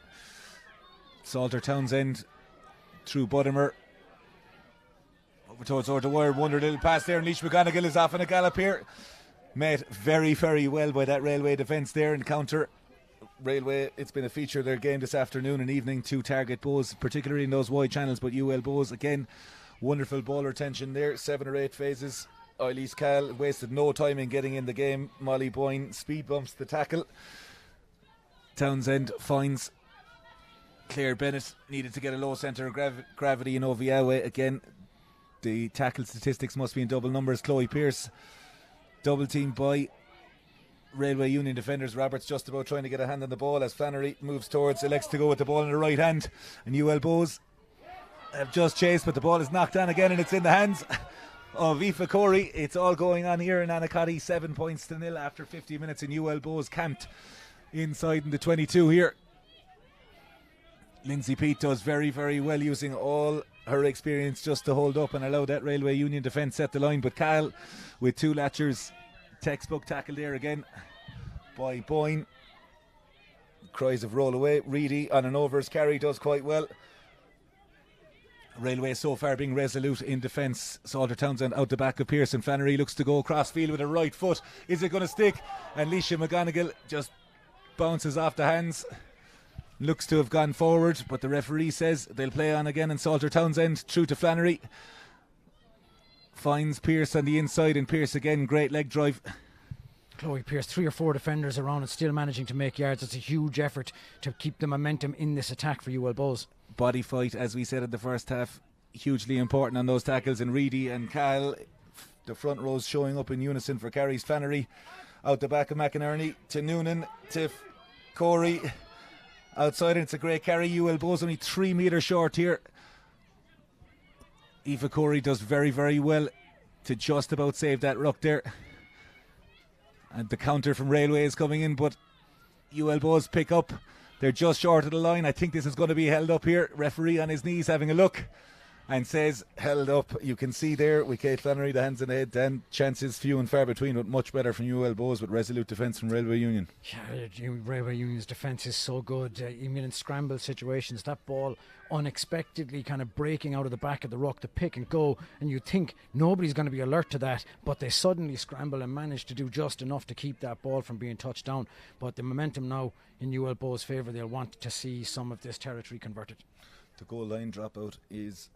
Salter Townsend through Buttimer over towards the wire. Wonder little pass there, and Leash McGonigal is off on a gallop here. Met very, very well by that Railway defence there and counter. Railway, it's been a feature of their game this afternoon and evening to target Bohs, particularly in those wide channels, but UL Bohs again, wonderful ball retention there, 7 or 8 phases. Eilis Cahill wasted no time in getting in the game. Molly Boyne speed bumps the tackle. Townsend finds Claire Bennett, needed to get a low centre of gravity in Oviawe. Again, the tackle statistics must be in double numbers. Chloe Pearce double teamed by Railway Union defenders. Roberts just about trying to get a hand on the ball as Flannery moves towards, elects to go with the ball in the right hand, and UL Bohs have just chased, but the ball is knocked on again and it's in the hands of Aoife Corey. It's all going on here in Annacotty, 7 points to nil after 50 minutes in UL Bohs camped inside in the 22 here. Lindsay Peat does very, very well, using all her experience just to hold up and allow that Railway Union defence set the line. But Kyle with two latchers, textbook tackle there again by Boyne. Cries of roll away. Reedy on an overs carry does quite well. Railway so far being resolute in defence. Salter Townsend out the back of Pearson. Flannery looks to go cross field with a right foot. Is it going to stick? And Leisha McGonigal just bounces off the hands. Looks to have gone forward, but the referee says they'll play on again, and Salter Townsend through to Flannery. Finds Pearce on the inside, and Pearce again, great leg drive. Chloe Pearce, 3 or 4 defenders around and still managing to make yards. It's a huge effort to keep the momentum in this attack for UL Bohs. Body fight, as we said in the first half, hugely important on those tackles. And Reedy and Kyle, the front rows showing up in unison for carries. Flannery out the back of McInerney to Noonan to Corey. Outside, and it's a great carry. UL Bohs only 3 metres short here. Aoife Corey does very, very well to just about save that ruck there. And the counter from Railway is coming in, but UL Bohs pick up. They're just short of the line. I think this is going to be held up here. Referee on his knees having a look and says held up. You can see there with Kate Flannery, the hands in the head. Then chances few and far between, but much better from UL Bohs with resolute defence from Railway Union. Yeah, Railway Union's defence is so good. Even in scramble situations, that ball unexpectedly kind of breaking out of the back of the ruck, the pick and go, and you think nobody's going to be alert to that, but they suddenly scramble and manage to do just enough to keep that ball from being touched down. But the momentum now in UL Bohs' favour, they'll want to see some of this territory converted. The goal line dropout is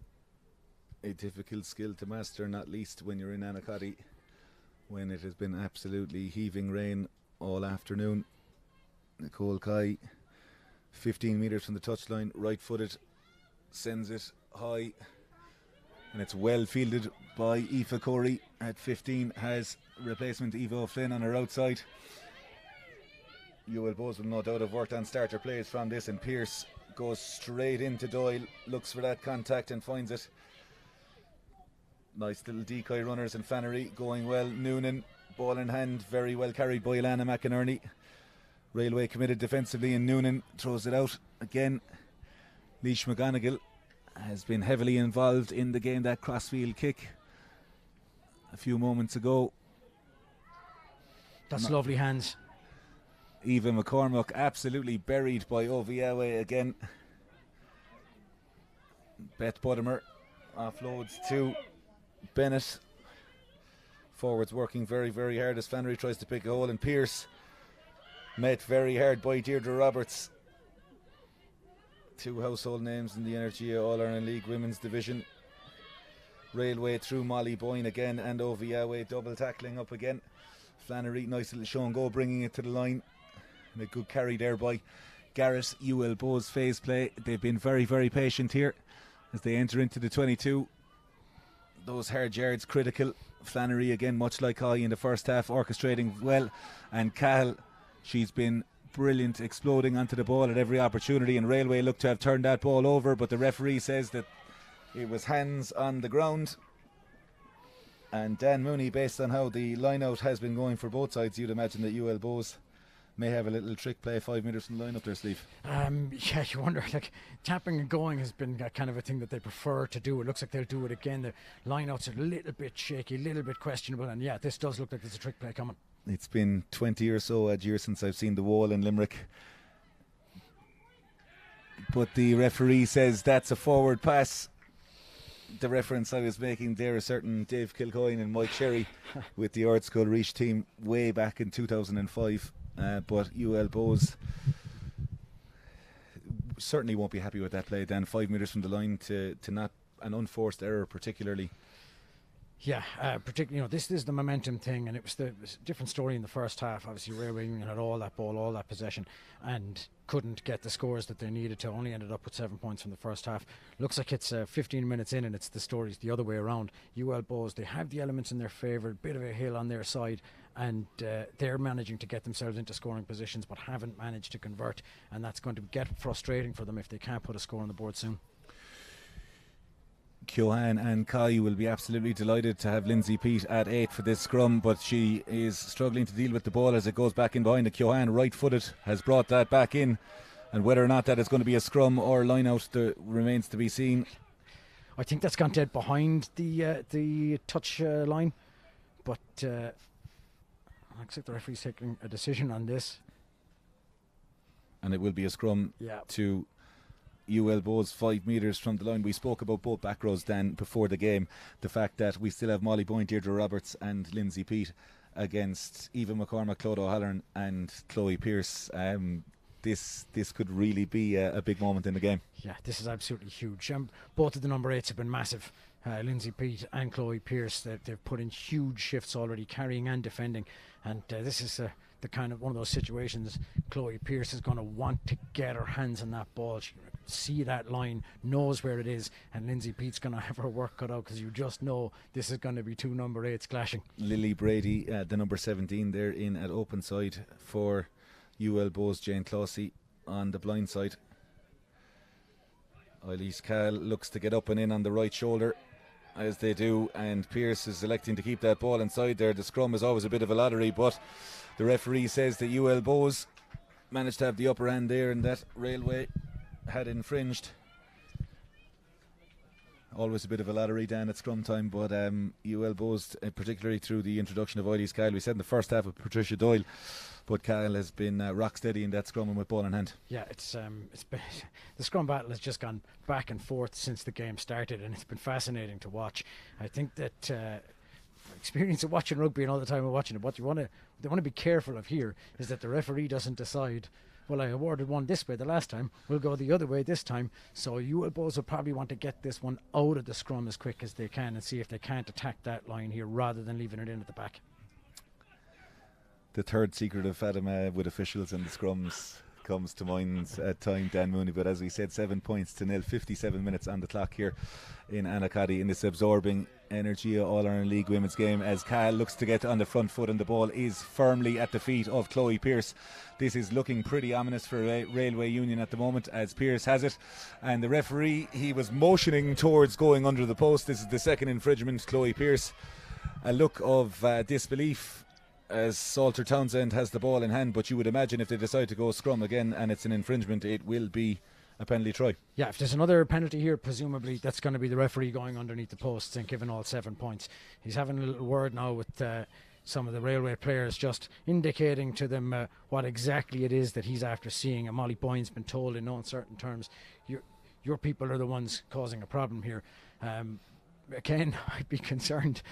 a difficult skill to master, not least when you're in Annacotty, when it has been absolutely heaving rain all afternoon. Nicole Kai, 15 metres from the touchline, right footed, sends it high, and it's well fielded by Aoife Corey at 15. Has replacement Eva O'Flynn on her outside. UL Bohs will no doubt have worked on starter plays from this, and Pearce goes straight into Doyle, looks for that contact and finds it. Nice little decoy runners, and Flannery going well. Noonan, ball in hand, very well carried by Ilana McInerney. Railway committed defensively, and Noonan throws it out again. Leash McGonigal has been heavily involved in the game. That crossfield kick a few moments ago. That's lovely hands. Eva McCormack absolutely buried by Oviawe again. Beth Buttimer offloads to Bennett. Forwards working very, very hard as Flannery tries to pick a hole, and Pearce met very hard by Deirdre Roberts. 2 household names in the Energia All-Ireland League Women's Division. Railway through Molly Boyne again, and Oviawe double tackling up again. Flannery, nice little show and go, bringing it to the line. And a good carry there by Garrett. UL Bohs phase play. They've been very, very patient here as they enter into the 22. Those hard yards critical. Flannery again, much like High in the first half, orchestrating well. And Cahill, she's been brilliant, exploding onto the ball at every opportunity, and Railway look to have turned that ball over, but the referee says that it was hands on the ground. And Dan Mooney, based on how the line out has been going for both sides, you'd imagine that UL Bohs may have a little trick play 5 metres from the line up their sleeve. Yeah, you wonder, like, tapping and going has been kind of a thing that they prefer to do. It looks like they'll do it again. The line-outs are a little bit shaky, a little bit questionable, and yeah, this does look like there's a trick play coming. It's been 20 or so odd years since I've seen the wall in Limerick. But the referee says that's a forward pass. The reference I was making there, a certain Dave Kilcoyne and Mike Sherry with the Ard School Reach team way back in 2005. But UL Bohs certainly won't be happy with that play, Dan. 5 metres from the line to not an unforced error particularly. Yeah, particularly, this is the momentum thing, and it was a different story in the first half. Obviously, Railway Union had all that ball, all that possession, and couldn't get the scores that they needed to. Only ended up with 7 points from the first half. Looks like it's 15 minutes in, and it's the stories the other way around. UL Bohs, they have the elements in their favour, a bit of a hill on their side, and they're managing to get themselves into scoring positions, but haven't managed to convert, and that's going to get frustrating for them if they can't put a score on the board soon. Keohane and Kai will be absolutely delighted to have Lindsay Peat at 8 for this scrum, but she is struggling to deal with the ball as it goes back in behind. The Keohane, right-footed, has brought that back in, and whether or not that is going to be a scrum or line out remains to be seen. I think that's gone dead behind the touch line, but looks like the referee's taking a decision on this. And it will be a scrum to UL Bohs 5 metres from the line. We spoke about both back rows, Dan, before the game. The fact that we still have Molly Boyne, Deirdre Roberts and Lindsay Peat against Eva McCormack, Claude O'Halloran and Chloe Pearce. This could really be a big moment in the game. Yeah, this is absolutely huge. Both of the number 8s have been massive. Lindsay Peat and Chloe Pearce, they've put in huge shifts already, carrying and defending. And this is the kind of one of those situations. Chloe Pearce is going to want to get her hands on that ball. She see that line, knows where it is, and Lindsay Peat's going to have her work cut out, because you just know this is going to be 2 number 8s clashing. Lily Brady, the number 17 there in at open side for UL Bohs. Jane Closey on the blind side. Eilise Cahill looks to get up and in on the right shoulder, as they do, and Pearce is electing to keep that ball inside there. The scrum is always a bit of a lottery, but the referee says that UL Bohs managed to have the upper hand there, and that Railway had infringed. Always a bit of a lottery, Dan, at scrum time, but UL Bohs, particularly through the introduction of Eilise Cahill, we said in the first half of Patricia Doyle, but Cahill has been rock steady in that scrum and with ball in hand. Yeah, it's been, the scrum battle has just gone back and forth since the game started, and it's been fascinating to watch. I think that experience of watching rugby and all the time of watching it, what they want to be careful of here is that the referee doesn't decide, well, I awarded one this way the last time, we'll go the other way this time. So UL Bohs will probably want to get this one out of the scrum as quick as they can and see if they can't attack that line here rather than leaving it in at the back. The third secret of Fatima with officials and the scrums comes to mind at time, Dan Mooney, but as we said, 7-0, 57 minutes on the clock here in Annacotty in this absorbing Energia All-Ireland League women's game, as Cahill looks to get on the front foot and the ball is firmly at the feet of Chloe Pearce. This is looking pretty ominous for Railway Union at the moment, as Pearce has it, and the referee, he was motioning towards going under the post. This is the second infringement. Chloe Pearce, a look of disbelief as Salter Townsend has the ball in hand, but you would imagine if they decide to go scrum again and it's an infringement, it will be a penalty try. Yeah, if there's another penalty here, presumably that's going to be the referee going underneath the posts and giving all 7 points. He's having a little word now with some of the Railway players, just indicating to them what exactly it is that he's after seeing. And Molly Boyne's been told in no uncertain terms, your people are the ones causing a problem here. Again, I'd be concerned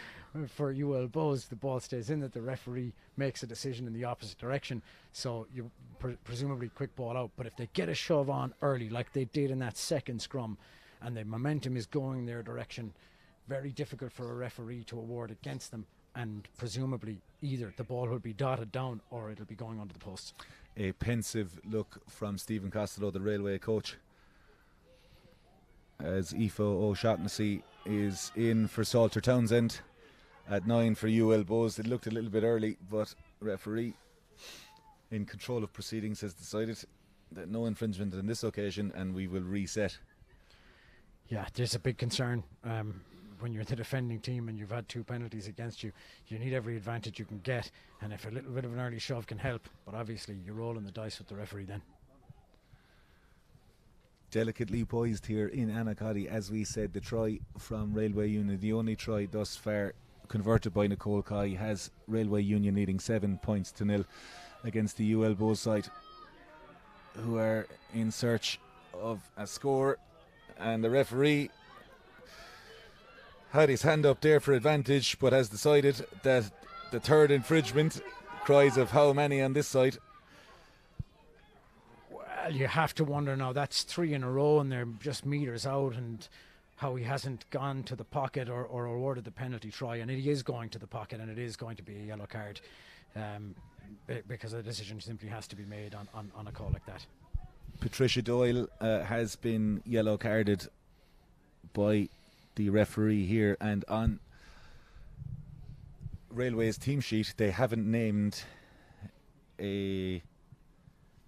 for UL Bohs, the ball stays in, that the referee makes a decision in the opposite direction, so you presumably quick ball out. But if they get a shove on early like they did in that second scrum and the momentum is going their direction, very difficult for a referee to award against them, and presumably either the ball will be dotted down or it'll be going under the posts. A pensive look from Stephen Costello, the Railway coach, as Aoife O'Shaughnessy is in for Salter Townsend at 9 for UL Bohs. It looked a little bit early, but referee in control of proceedings has decided that no infringement on this occasion, and we will reset. Yeah, there's a big concern when you're the defending team and you've had 2 penalties against you. You need every advantage you can get, and if a little bit of an early shove can help, but obviously you're rolling the dice with the referee then. Delicately poised here in Annacotty, as we said, the try from Railway Union, the only try thus far converted by Nicole Kai, has Railway Union leading 7-0 against the UL Bohs side, who are in search of a score, and the referee had his hand up there for advantage but has decided that the third infringement, cries of how many on this side. Well, you have to wonder now, that's 3 in a row and they're just metres out, and how he hasn't gone to the pocket or awarded the penalty try, and it is going to the pocket and it is going to be a yellow card, because a decision simply has to be made on a call like that. Patricia Doyle has been yellow carded by the referee here, and on Railway's team sheet they haven't named a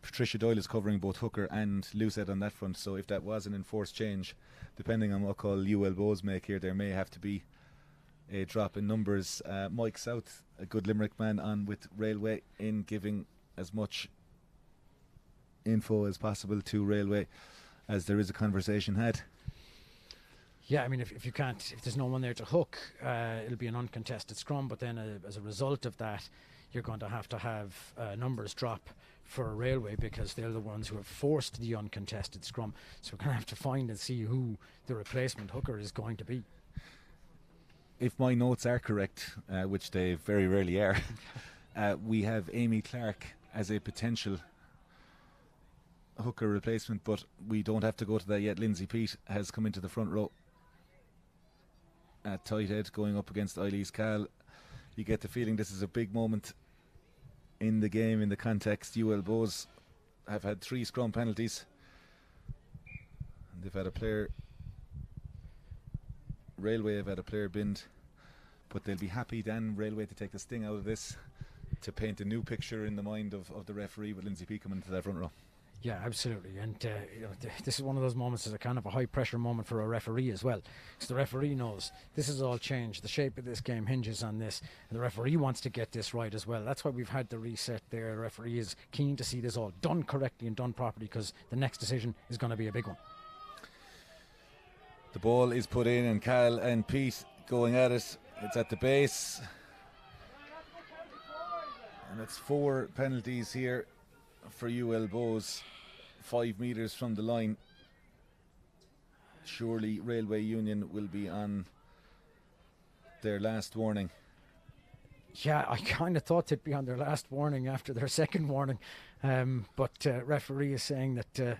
Patricia Doyle is covering both hooker and loosehead on that front, so if that was an enforced change, depending on what call UL Bohs make here, there may have to be a drop in numbers. Mike South, a good Limerick man, on with Railway in giving as much info as possible to Railway as there is a conversation had. Yeah, I mean, if there's no one there to hook, it'll be an uncontested scrum, but then as a result of that, you're going to have numbers drop for Railway because they're the ones who have forced the uncontested scrum. So we're going to have to find and see who the replacement hooker is going to be. If my notes are correct, which they very rarely are, we have Amy Clark as a potential hooker replacement, but we don't have to go to that yet. Lindsay Peat has come into the front row at tight head going up against Eilís Cahill. You get the feeling this is a big moment in the game, in the context. UL Bohs have had 3 scrum penalties, and they've had a player, Railway have had a player binned, but they'll be happy, Dan, Railway, to take the sting out of this, to paint a new picture in the mind of the referee with Lindsay Peat coming into that front row. Yeah, absolutely. And this is one of those moments that's a kind of a high pressure moment for a referee as well, because the referee knows this has all changed. The shape of this game hinges on this, and the referee wants to get this right as well. That's why we've had the reset there. The referee is keen to see this all done correctly and done properly, because the next decision is going to be a big one. The ball is put in, and Cahill and Pete going at it. It's at the base, and it's 4 penalties here for UL Bohs, 5 metres from the line. Surely Railway Union will be on their last warning. Yeah, I kind of thought they'd be on their last warning after their second warning, but referee is saying that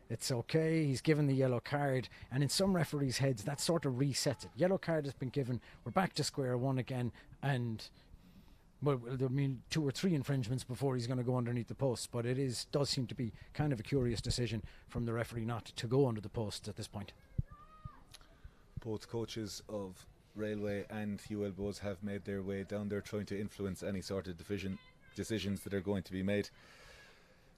it's okay. He's given the yellow card, and in some referees' heads that sort of resets it. Yellow card has been given, we're back to square one again, and well, I mean 2 or 3 infringements before he's going to go underneath the posts, but it does seem to be kind of a curious decision from the referee not to go under the posts at this point. Both coaches of Railway and UL Bohs have made their way down there, trying to influence any sort of decisions that are going to be made.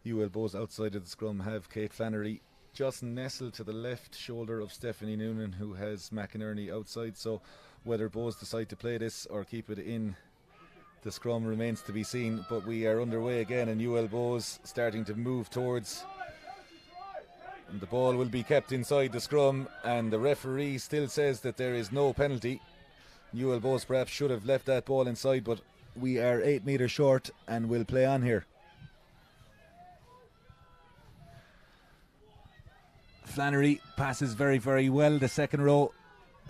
UL Bohs outside of the scrum have Kate Flannery just nestled to the left shoulder of Stephanie Noonan, who has McInerney outside, so whether Bohs decide to play this or keep it in the scrum remains to be seen, but we are underway again, and UL Bohs starting to move towards, and the ball will be kept inside the scrum, and the referee still says that there is no penalty. UL Bohs perhaps should have left that ball inside, but we are 8 metres short and will play on here. Flannery passes very, very well. The second row,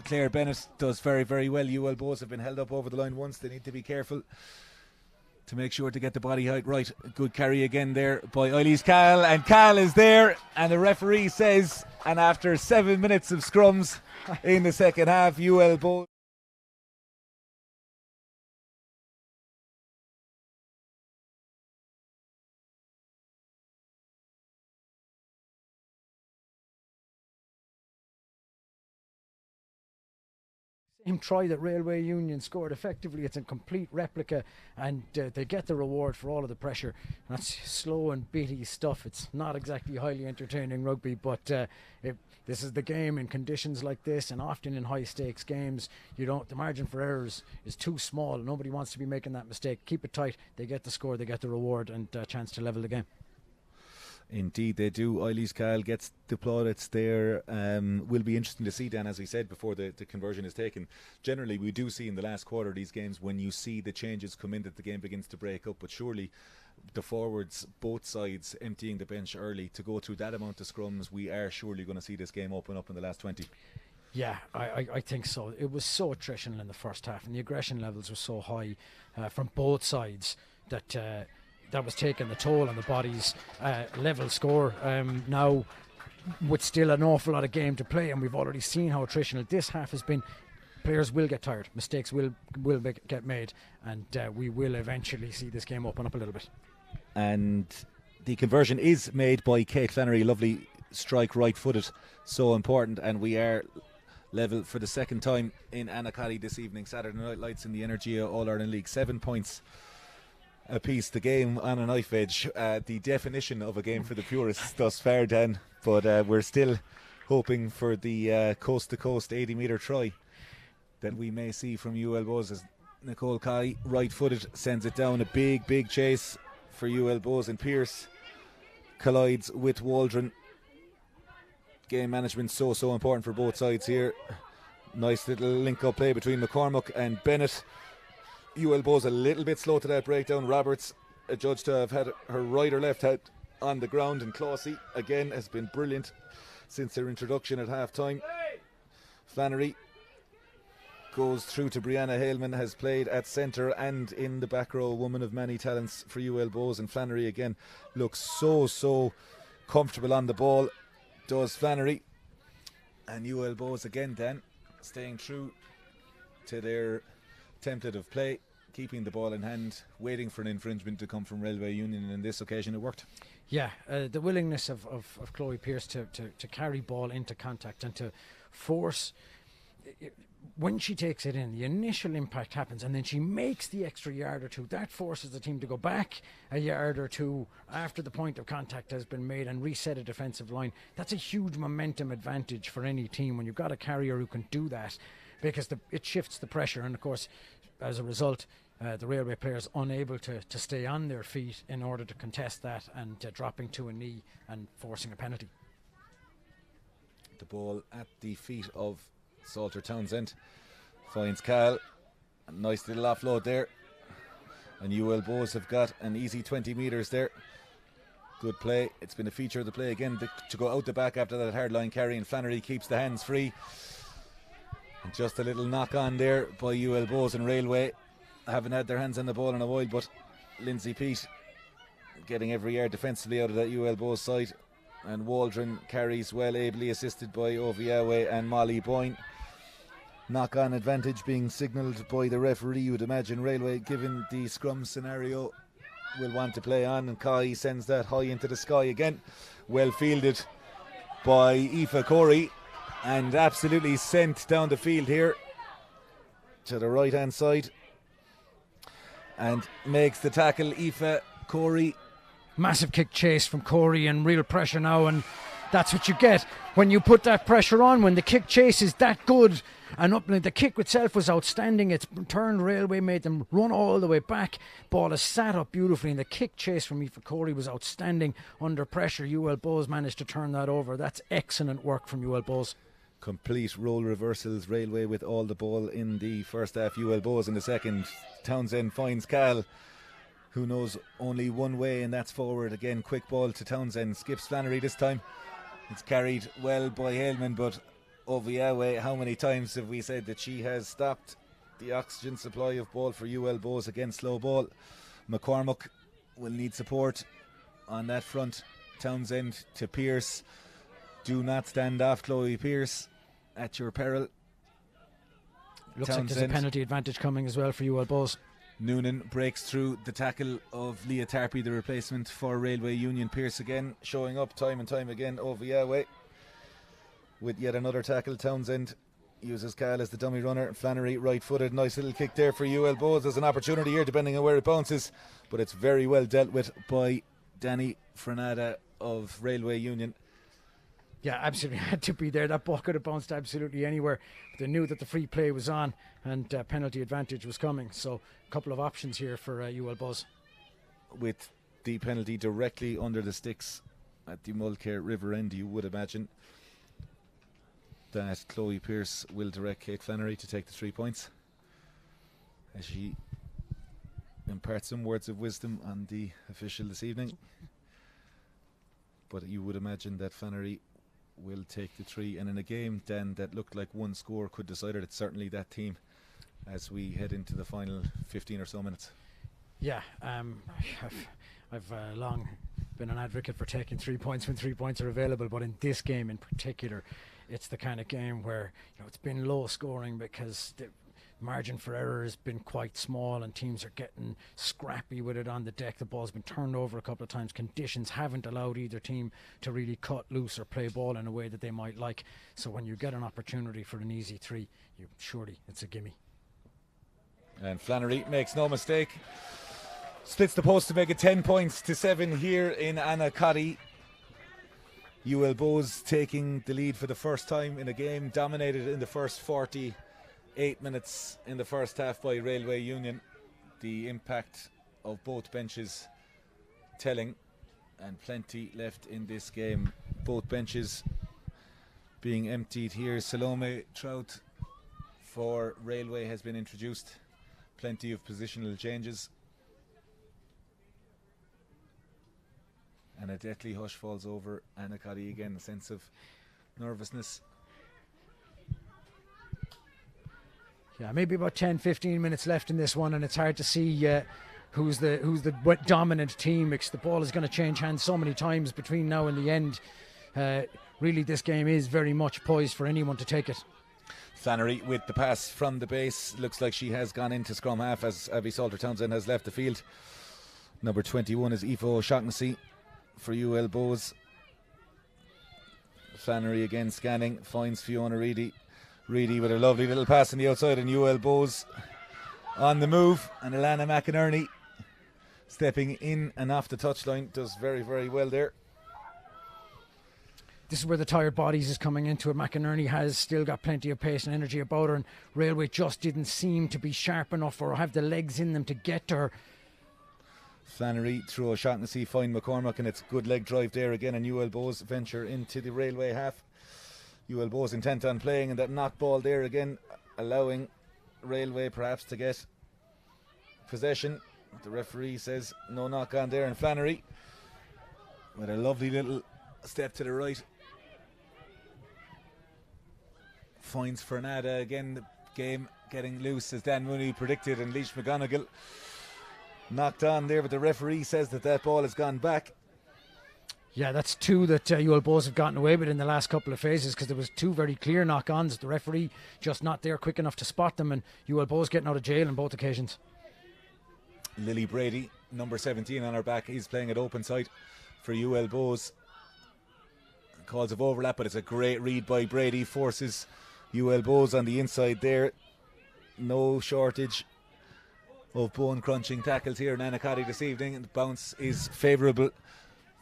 Claire Bennett does very, very well. UL Bohs have been held up over the line once. They need to be careful to make sure to get the body height right. Good carry again there by Eilís Cahill, and Cahill is there, and the referee says, and after 7 minutes of scrums in the second half, UL Bohs same try that Railway Union scored effectively. It's a complete replica, and they get the reward for all of the pressure. That's slow and bitty stuff. It's not exactly highly entertaining rugby, but this is the game in conditions like this, and often in high stakes games the margin for errors is too small. Nobody wants to be making that mistake. Keep it tight. They get the score, they get the reward, and a chance to level the game. Indeed they do. Eilís Cahill gets the plaudits there. Will be interesting to see, Dan, as we said before the conversion is taken. Generally we do see in the last quarter of these games, when you see the changes come in, that the game begins to break up, but surely the forwards, both sides emptying the bench early to go through that amount of scrums, we are surely going to see this game open up in the last 20. Yeah, I think so. It was so attritional in the first half, and the aggression levels were so high from both sides that was taking the toll on the bodies. Level score now with still an awful lot of game to play, and we've already seen how attritional this half has been. Players will get tired, mistakes will get made, and we will eventually see this game open up a little bit. And the conversion is made by Kate Flannery. Lovely strike, right footed, so important, and we are level for the second time in Annacotty this evening. Saturday Night Lights in the Energia All-Ireland League. 7 points apiece. The game on a knife edge, the definition of a game for the purists thus far, Dan. But we're still hoping for the coast-to-coast 80-metre try that we may see from UL Bohs as Nicole Kai, right-footed, sends it down. A big chase for UL Bohs, and Pearce collides with Waldron. Game management so important for both sides here. Nice little link-up play between McCormack and Bennett. UL Bohs a little bit slow to that breakdown. Roberts, adjudged to have had her right or left head on the ground, and Closey again has been brilliant since their introduction at half-time. Flannery goes through to Brianna Haleman, has played at centre and in the back row, woman of many talents for UL Bohs, and Flannery again looks so comfortable on the ball, does Flannery. And UL Bohs again, Dan, staying true to their template of play, keeping the ball in hand, waiting for an infringement to come from Railway Union, and on this occasion it worked. Yeah, the willingness of Chloe Pearce to carry ball into contact and to force, when she takes it in, the initial impact happens, and then she makes the extra yard or two. That forces the team to go back a yard or two after the point of contact has been made and reset a defensive line. That's a huge momentum advantage for any team when you've got a carrier who can do that, because it shifts the pressure, and of course as a result the Railway players unable to stay on their feet in order to contest that, and dropping to a knee and forcing a penalty. The ball at the feet of Salter Townsend finds Cal. A nice little offload there, and UL Bohs have got an easy 20 metres there. Good play. It's been a feature of the play again to go out the back after that hard line carry, and Flannery keeps the hands free. And just a little knock on there by UL Bohs, and Railway haven't had their hands on the ball in a while, but Lindsay Peat getting every yard defensively out of that UL Bohs side, and Waldron carries well, ably assisted by Oviawe and Molly Boyne. Knock on advantage being signalled by the referee. You would imagine Railway, given the scrum scenario, will want to play on, and Kai sends that high into the sky again. Well fielded by Aoife Corey and absolutely sent down the field here to the right hand side, and makes the tackle. Aoife Corey. Massive kick chase from Corey and real pressure now, and that's what you get when you put that pressure on, when the kick chase is that good. And up, the kick itself was outstanding. It's turned Railway, made them run all the way back. Ball is sat up beautifully, and the kick chase from Aoife Corey was outstanding under pressure. UL Bohs managed to turn that over. That's excellent work from UL Bohs. Complete role reversals. Railway with all the ball in the first half, UL Bohs in the second. Townsend finds Cal, who knows only one way, and that's forward. Again, quick ball to Townsend. Skips Flannery this time. It's carried well by Haleman, but Oviawe, how many times have we said that she has stopped the oxygen supply of ball for UL Bohs against slow ball? McCormack will need support on that front. Townsend to Pearce. Do not stand off Chloe Pearce at your peril. Looks like there's a penalty advantage coming as well for UL Bohs. Noonan breaks through the tackle of Leah Tarpey, the replacement for Railway Union. Pearce again showing up time and time again. Oviawe with yet another tackle. Townsend uses Cal as the dummy runner. Flannery right-footed. Nice little kick there for UL Bohs. There's an opportunity here depending on where it bounces, but it's very well dealt with by Danny Frenada of Railway Union. Yeah, absolutely had to be there. That ball could have bounced absolutely anywhere. They knew that the free play was on and penalty advantage was coming. So a couple of options here for UL Bohs. With the penalty directly under the sticks at the Mulcair River end, you would imagine that Chloe Pearce will direct Kate Flannery to take the 3 points, as she imparts some words of wisdom on the official this evening. But you would imagine that Flannery will take the 3, and in a game then that looked like one score could decide it, it's certainly that team as we head into the final 15 or so minutes. Yeah, I've long been an advocate for taking 3 points when 3 points are available, but in this game in particular, it's the kind of game where it's been low scoring because the margin for error has been quite small and teams are getting scrappy with it on the deck. The ball's been turned over a couple of times. Conditions haven't allowed either team to really cut loose or play ball in a way that they might like. So when you get an opportunity for an easy 3, surely it's a gimme. And Flannery makes no mistake. Splits the post to make it 10 points to 7 here in Annacotty. UL Bohs taking the lead for the first time in a game, dominated in the first 48 minutes in the first half by Railway Union. The impact of both benches telling, and plenty left in this game. Both benches being emptied here. Salome Trout for Railway has been introduced. Plenty of positional changes. And a deathly hush falls over Annacotty again, a sense of nervousness. Yeah, maybe about 10-15 minutes left in this one, and it's hard to see who's the dominant team, because the ball is going to change hands so many times between now and the end. Really, this game is very much poised for anyone to take it. Flannery with the pass from the base. Looks like she has gone into scrum half as Abby Salter-Townsend has left the field. Number 21 is Aoife O'Shaughnessy for UL Bohs. Flannery again scanning, finds Fiona Reedy. Reedy with a lovely little pass on the outside, and UL Bohs on the move, and Alana McInerney stepping in and off the touchline does very, very well there. This is where the tired bodies is coming into it. McInerney has still got plenty of pace and energy about her, and Railway just didn't seem to be sharp enough or have the legs in them to get to her. Flannery through O'Shaughnessy, find McCormack, and it's a good leg drive there again, and UL Bohs venture into the Railway half. UL Bohs intent on playing, and that knock ball there again, allowing Railway perhaps to get possession. The referee says no knock on there, and Flannery with a lovely little step to the right finds Fernanda again. The game getting loose as Dan Mooney predicted, and Laois McGonigal knocked on there, but the referee says that ball has gone back. Yeah, that's two that UL Bohs have gotten away with in the last couple of phases, because there was two very clear knock-ons. The referee just not there quick enough to spot them, and UL Bohs getting out of jail on both occasions. Lily Brady, number 17 on her back, is playing at open side for UL Bohs. Calls of overlap, but it's a great read by Brady, forces UL Bohs on the inside there. No shortage of bone crunching tackles here in Annacotty this evening, and the bounce is favourable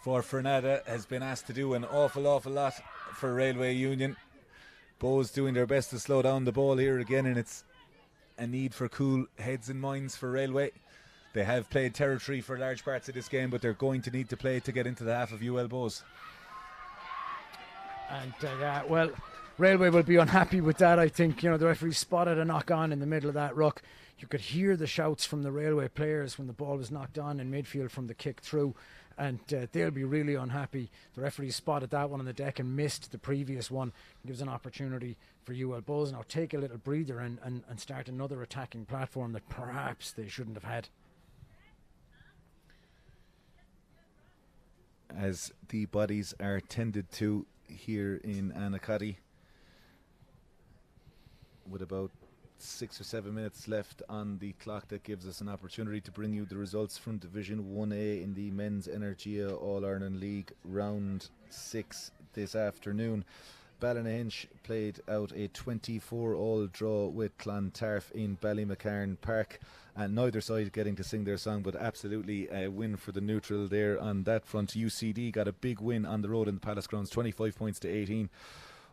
for Fernanda. Has been asked to do an awful lot for Railway Union. Bohs doing their best to slow down the ball here again, and it's a need for cool heads and minds for Railway. They have played territory for large parts of this game, but they're going to need to play to get into the half of UL Bohs. And well, Railway will be unhappy with that, I think. You know, the referee spotted a knock on in the middle of that ruck. You could hear the shouts from the Railway players when the ball was knocked on in midfield from the kick through, and they'll be really unhappy. The referee spotted that one on the deck and missed the previous one. It gives an opportunity for UL Bohs now take a little breather and start another attacking platform that perhaps they shouldn't have had. As the bodies are tended to here in Annacotty, with about 6 or 7 minutes left on the clock, that gives us an opportunity to bring you the results from Division 1A in the Men's Energia All-Ireland League Round 6 this afternoon. Ballynahinch played out a 24-all draw with Clontarf in Ballymacarn Park, and neither side getting to sing their song, but absolutely a win for the neutral there on that front. UCD got a big win on the road in the Palace Grounds, 25 points to 18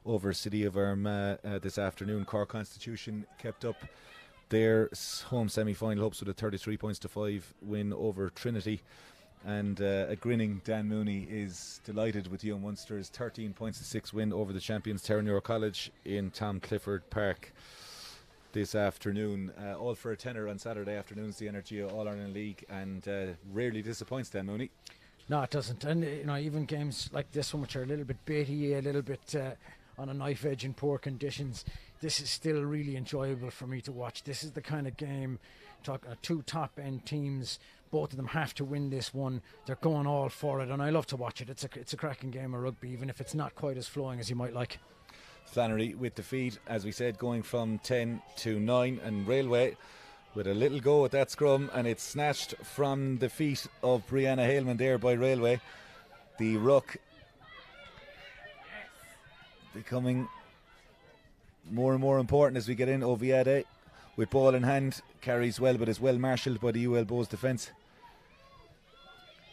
over City of Armagh this afternoon. Cork Constitution kept up their home semi-final hopes with a 33 points to 5 win over Trinity. And a grinning Dan Mooney is delighted with Young Munster's 13 points to 6 win over the champions Terranure College in Tom Clifford Park this afternoon. All for a tenner on Saturday afternoons, the Energia All-Ireland League, and rarely disappoints Dan Mooney. No, it doesn't. And you know, even games like this one, which are a little bit baity, a little bit on a knife edge in poor conditions, this is still really enjoyable for me to watch. This is the kind of game, two top end teams, both of them have to win this one. They're going all for it, and I love to watch it. It's a cracking game of rugby, even if it's not quite as flowing as you might like. Flannery with the feed, as we said, going from 10 to 9, and Railway with a little go at that scrum, and it's snatched from the feet of Brianna Haleman there by Railway. The ruck becoming more and more important as we get in. Oviade with ball in hand, carries well, but is well marshalled by the UL Bohs defence.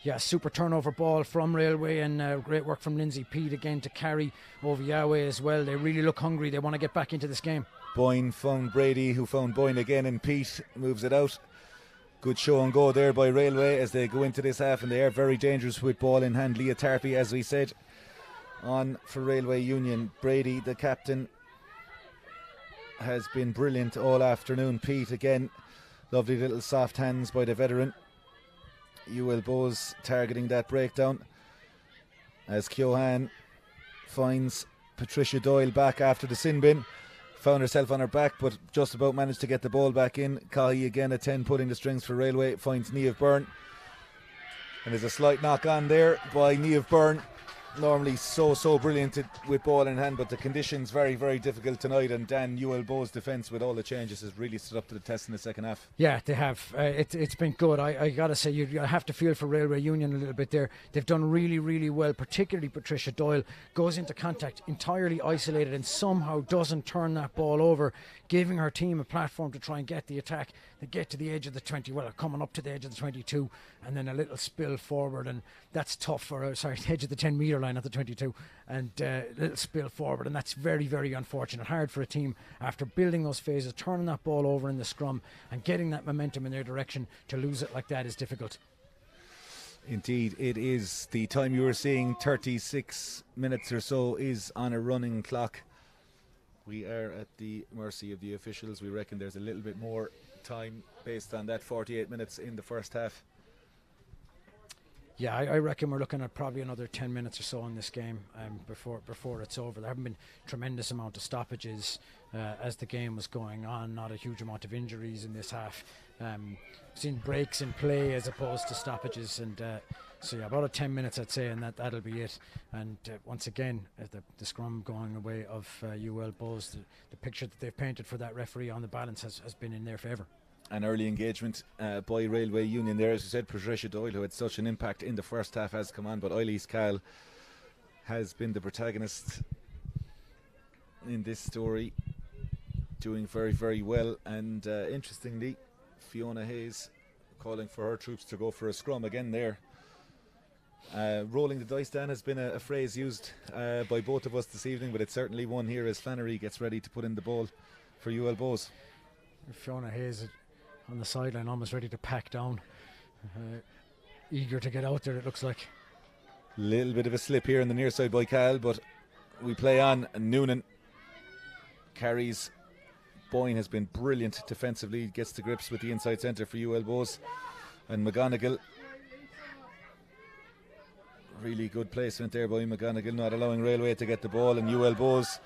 Yeah, super turnover ball from Railway, and great work from Lindsay Pete again to carry over Yahweh as well. They really look hungry. They want to get back into this game. Boyne found Brady, who found Boyne again, and Pete moves it out. Good show and go there by Railway as they go into this half, and they are very dangerous with ball in hand. Leah Tarpey, as we said, on for Railway Union. Brady, the captain, has been brilliant all afternoon. Pete again, lovely little soft hands by the veteran. UL Bohs targeting that breakdown as Keohane finds Patricia Doyle back after the sin bin. Found herself on her back, but just about managed to get the ball back in. Cahy again at 10, pulling the strings for Railway. Finds Niamh Byrne, and there's a slight knock on there by Niamh Byrne. Normally so brilliant with ball in hand, but the conditions very, very difficult tonight, and Dan, UL Bohs defence with all the changes has really stood up to the test in the second half. Yeah, they have. It's been good. I gotta say, you have to feel for Railway Union a little bit there. They've done really, really well, particularly Patricia Doyle. Goes into contact entirely isolated and somehow doesn't turn that ball over, giving her team a platform to try and get the attack. They get to the edge of the 20, well, coming up to the edge of the 22, and then a little spill forward, and that's tough for her. Sorry, the edge of the 10 metre line, not the 22, and a little spill forward, and that's very, very unfortunate. Hard for a team after building those phases, turning that ball over in the scrum and getting that momentum in their direction. To lose it like that is difficult. Indeed, it is. The time you were seeing, 36 minutes or so, is on a running clock. We are at the mercy of the officials. We reckon there's a little bit more time based on that 48 minutes in the first half. Yeah, I reckon we're looking at probably another 10 minutes or so in this game before it's over. There haven't been tremendous amount of stoppages as the game was going on. Not a huge amount of injuries in this half. Seen breaks in play as opposed to stoppages, and so yeah, about a 10 minutes I'd say, and that'll be it. And once again, the scrum going away of UL Bohs, the picture that they've painted for that referee on the balance has been in their favour. An early engagement by Railway Union there. As you said, Patricia Doyle, who had such an impact in the first half, has come on, but Eilís Cahill has been the protagonist in this story, doing very, very well. And interestingly, Fiona Hayes calling for her troops to go for a scrum again there. Rolling the dice, Dan, has been a phrase used by both of us this evening, but it's certainly one here as Flannery gets ready to put in the ball for UL Bohs. Fiona Hayes on the sideline, almost ready to pack down, eager to get out there, it looks like. Little bit of a slip here on the near side by Cahill, but we play on. Noonan carries. Boyne has been brilliant defensively, gets to grips with the inside centre for UL Bohs, and McGonigal, really good placement there by McGonigal, not allowing Railway to get the ball, and UL Bohs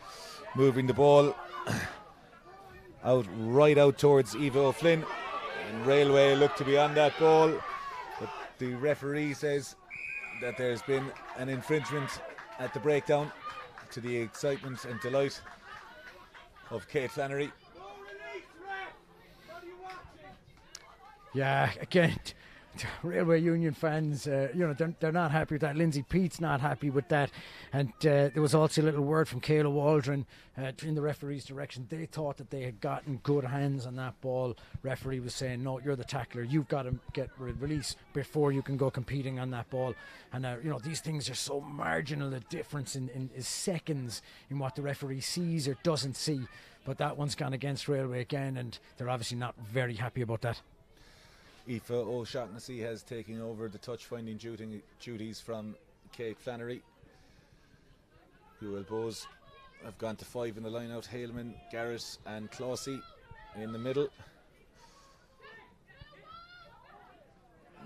moving the ball right out towards Eva O'Flynn, and Railway look to be on that ball, but the referee says that there's been an infringement at the breakdown, to the excitement and delight of Kate Flannery. Yeah, again, Railway Union fans, they're not happy with that. Lindsay Pete's not happy with that. And there was also a little word from Kayla Waldron in the referee's direction. They thought that they had gotten good hands on that ball. Referee was saying, no, you're the tackler. You've got to get release before you can go competing on that ball. And, these things are so marginal. The difference is seconds in what the referee sees or doesn't see. But that one's gone against Railway again, and they're obviously not very happy about that. Aoife O'Shaughnessy has taken over the touch-finding duties from Kate Flannery. UL Bohs have gone to 5 in the line-out. Haleman, Garrett and Closey in the middle.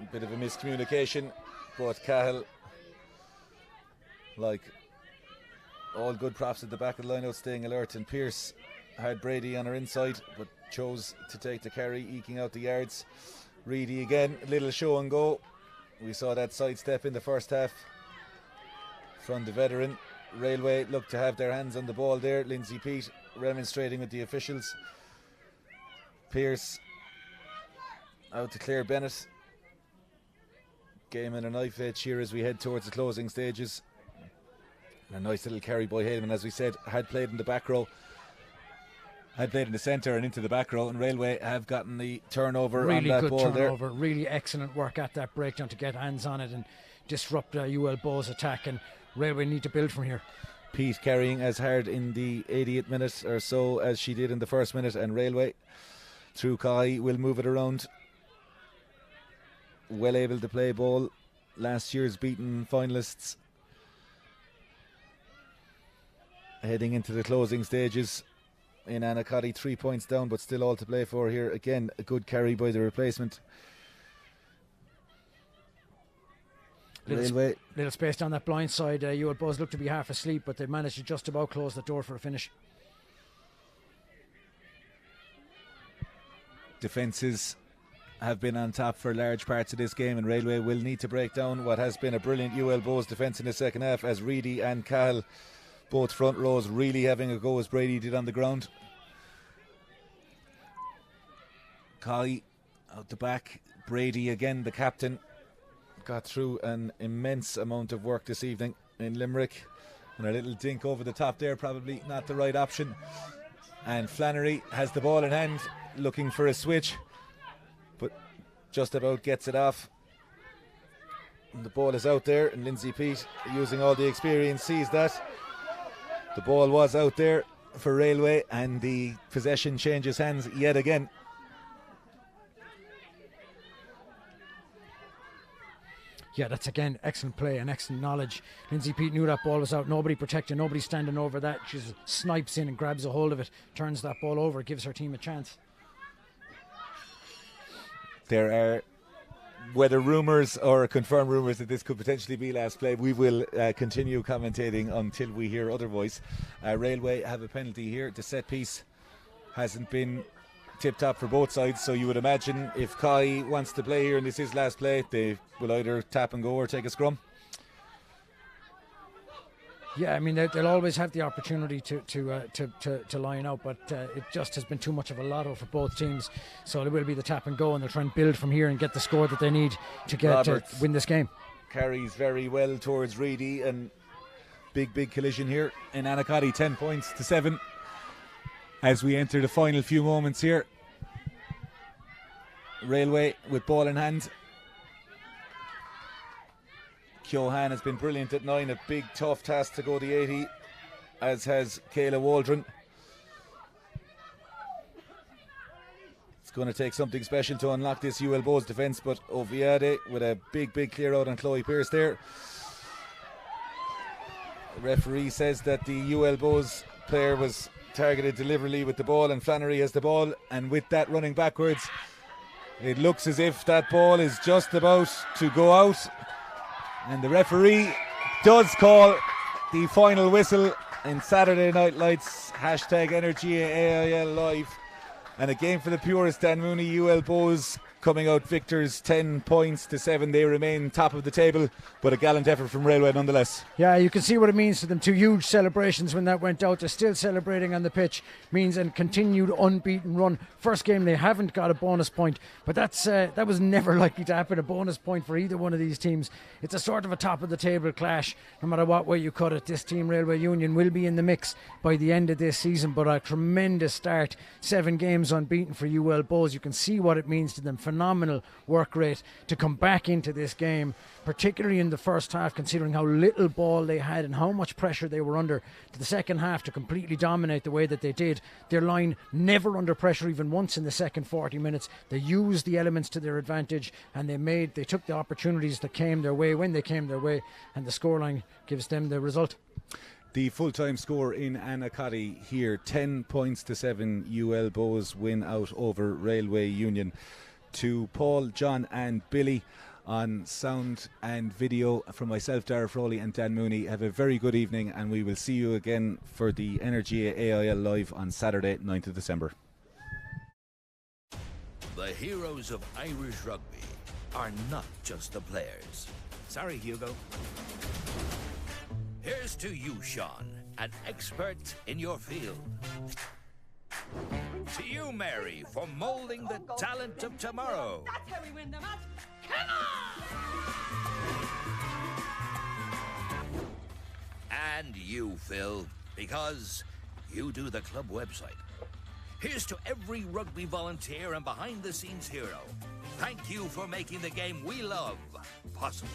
A bit of a miscommunication, but Cahill, like all good props at the back of the line-out, staying alert, and Pearce had Brady on her inside but chose to take the carry, eking out the yards. Reedy again, a little show and go. We saw that sidestep in the first half from the veteran. Railway look to have their hands on the ball there. Lindsay Pete remonstrating with the officials. Pearce out to Claire Bennett. Game in a knife edge here as we head towards the closing stages. And a nice little carry by Haleman, as we said, had played in the back row. had played in the centre and into the back row, and Railway have gotten the turnover really on that good ball turnover, there. really excellent work at that breakdown to get hands on it and disrupt UL Bohs' attack, and Railway need to build from here. Pete carrying as hard in the 80th minute or so as she did in the first minute, and Railway through Kai will move it around. Well able to play ball. Last year's beaten finalists heading into the closing stages in Anacotti, 3 points down but still all to play for here. Again, a good carry by the replacement. Little space down that blind side. UL Bohs look to be half asleep, but they managed to just about close the door for a finish. Defences have been on top for large parts of this game, and Railway will need to break down what has been a brilliant UL Bohs defence in the second half, as Reedy and Cahill, both front rows, really having a go as Brady did on the ground. Kai out the back, Brady again, the captain, got through an immense amount of work this evening in Limerick, and a little dink over the top there, probably not the right option. And Flannery has the ball in hand, looking for a switch, but just about gets it off. And the ball is out there, and Lindsay Peate, using all the experience, sees that. The ball was out there for Railway, and the possession changes hands yet again. Yeah, that's again excellent play and excellent knowledge. Lindsay Peate knew that ball was out, nobody protecting, nobody standing over that. She just snipes in and grabs a hold of it, turns that ball over, gives her team a chance. There are, whether rumours or confirmed rumours that this could potentially be last play, we will continue commentating until we hear otherwise. Railway have a penalty here. The set piece hasn't been tip-top for both sides, so you would imagine if Kai wants to play here and this is last play, they will either tap and go or take a scrum. Yeah, I mean they'll always have the opportunity to line out, but it just has been too much of a lotto for both teams. So it will be the tap and go, and they'll try and build from here and get the score that they need to get to win this game. Carries very well towards Reedy, and big collision here in Anacotti, 10 points to 7 as we enter the final few moments here. Railway with ball in hand. Keohan has been brilliant at 9, a big tough task to go the 80, as has Kayla Waldron. It's going to take something special to unlock this UL Bohs defence, but Oviade with a big clear out on Chloe Pearce there. The referee says that the UL Bohs player was targeted deliberately with the ball, and Flannery has the ball, and with that running backwards, it looks as if that ball is just about to go out, and the referee does call the final whistle in Saturday Night Lights #Energy AIL Live, and a game for the purist. Dan Mooney, UL Bohs coming out victors, 10 points to 7. They remain top of the table, but a gallant effort from Railway nonetheless. Yeah, you can see what it means to them. 2 huge celebrations when that went out. They're still celebrating on the pitch. Means a continued unbeaten run. First game they haven't got a bonus point, but that was never likely to happen, a bonus point for either one of these teams. It's a sort of a top of the table clash. No matter what way you cut it, this team, Railway Union, will be in the mix by the end of this season, but a tremendous start. 7 games unbeaten for UL Bohs. You can see what it means to them. Phenomenal work rate to come back into this game, particularly in the first half, considering how little ball they had and how much pressure they were under, to the second half to completely dominate the way that they did. Their line never under pressure even once in the second 40 minutes. They used the elements to their advantage, and they took the opportunities that came their way when they came their way, and the scoreline gives them the result. The full-time score in Anacotti here, 10 points to 7. UL Bohs win out over Railway Union. To Paul, John and Billy on sound and video, from myself, Daragh, Frawley and Dan Mooney, have a very good evening, and we will see you again for the Energy AIL Live on Saturday 9th of December. The heroes of Irish rugby are not just the players. Sorry, Hugo. Here's to you, Sean, an expert in your field. To you, Mary, for moulding the talent of tomorrow. That's how we win the match. Come on! And you, Phil, because you do the club website. Here's to every rugby volunteer and behind-the-scenes hero. Thank you for making the game we love possible.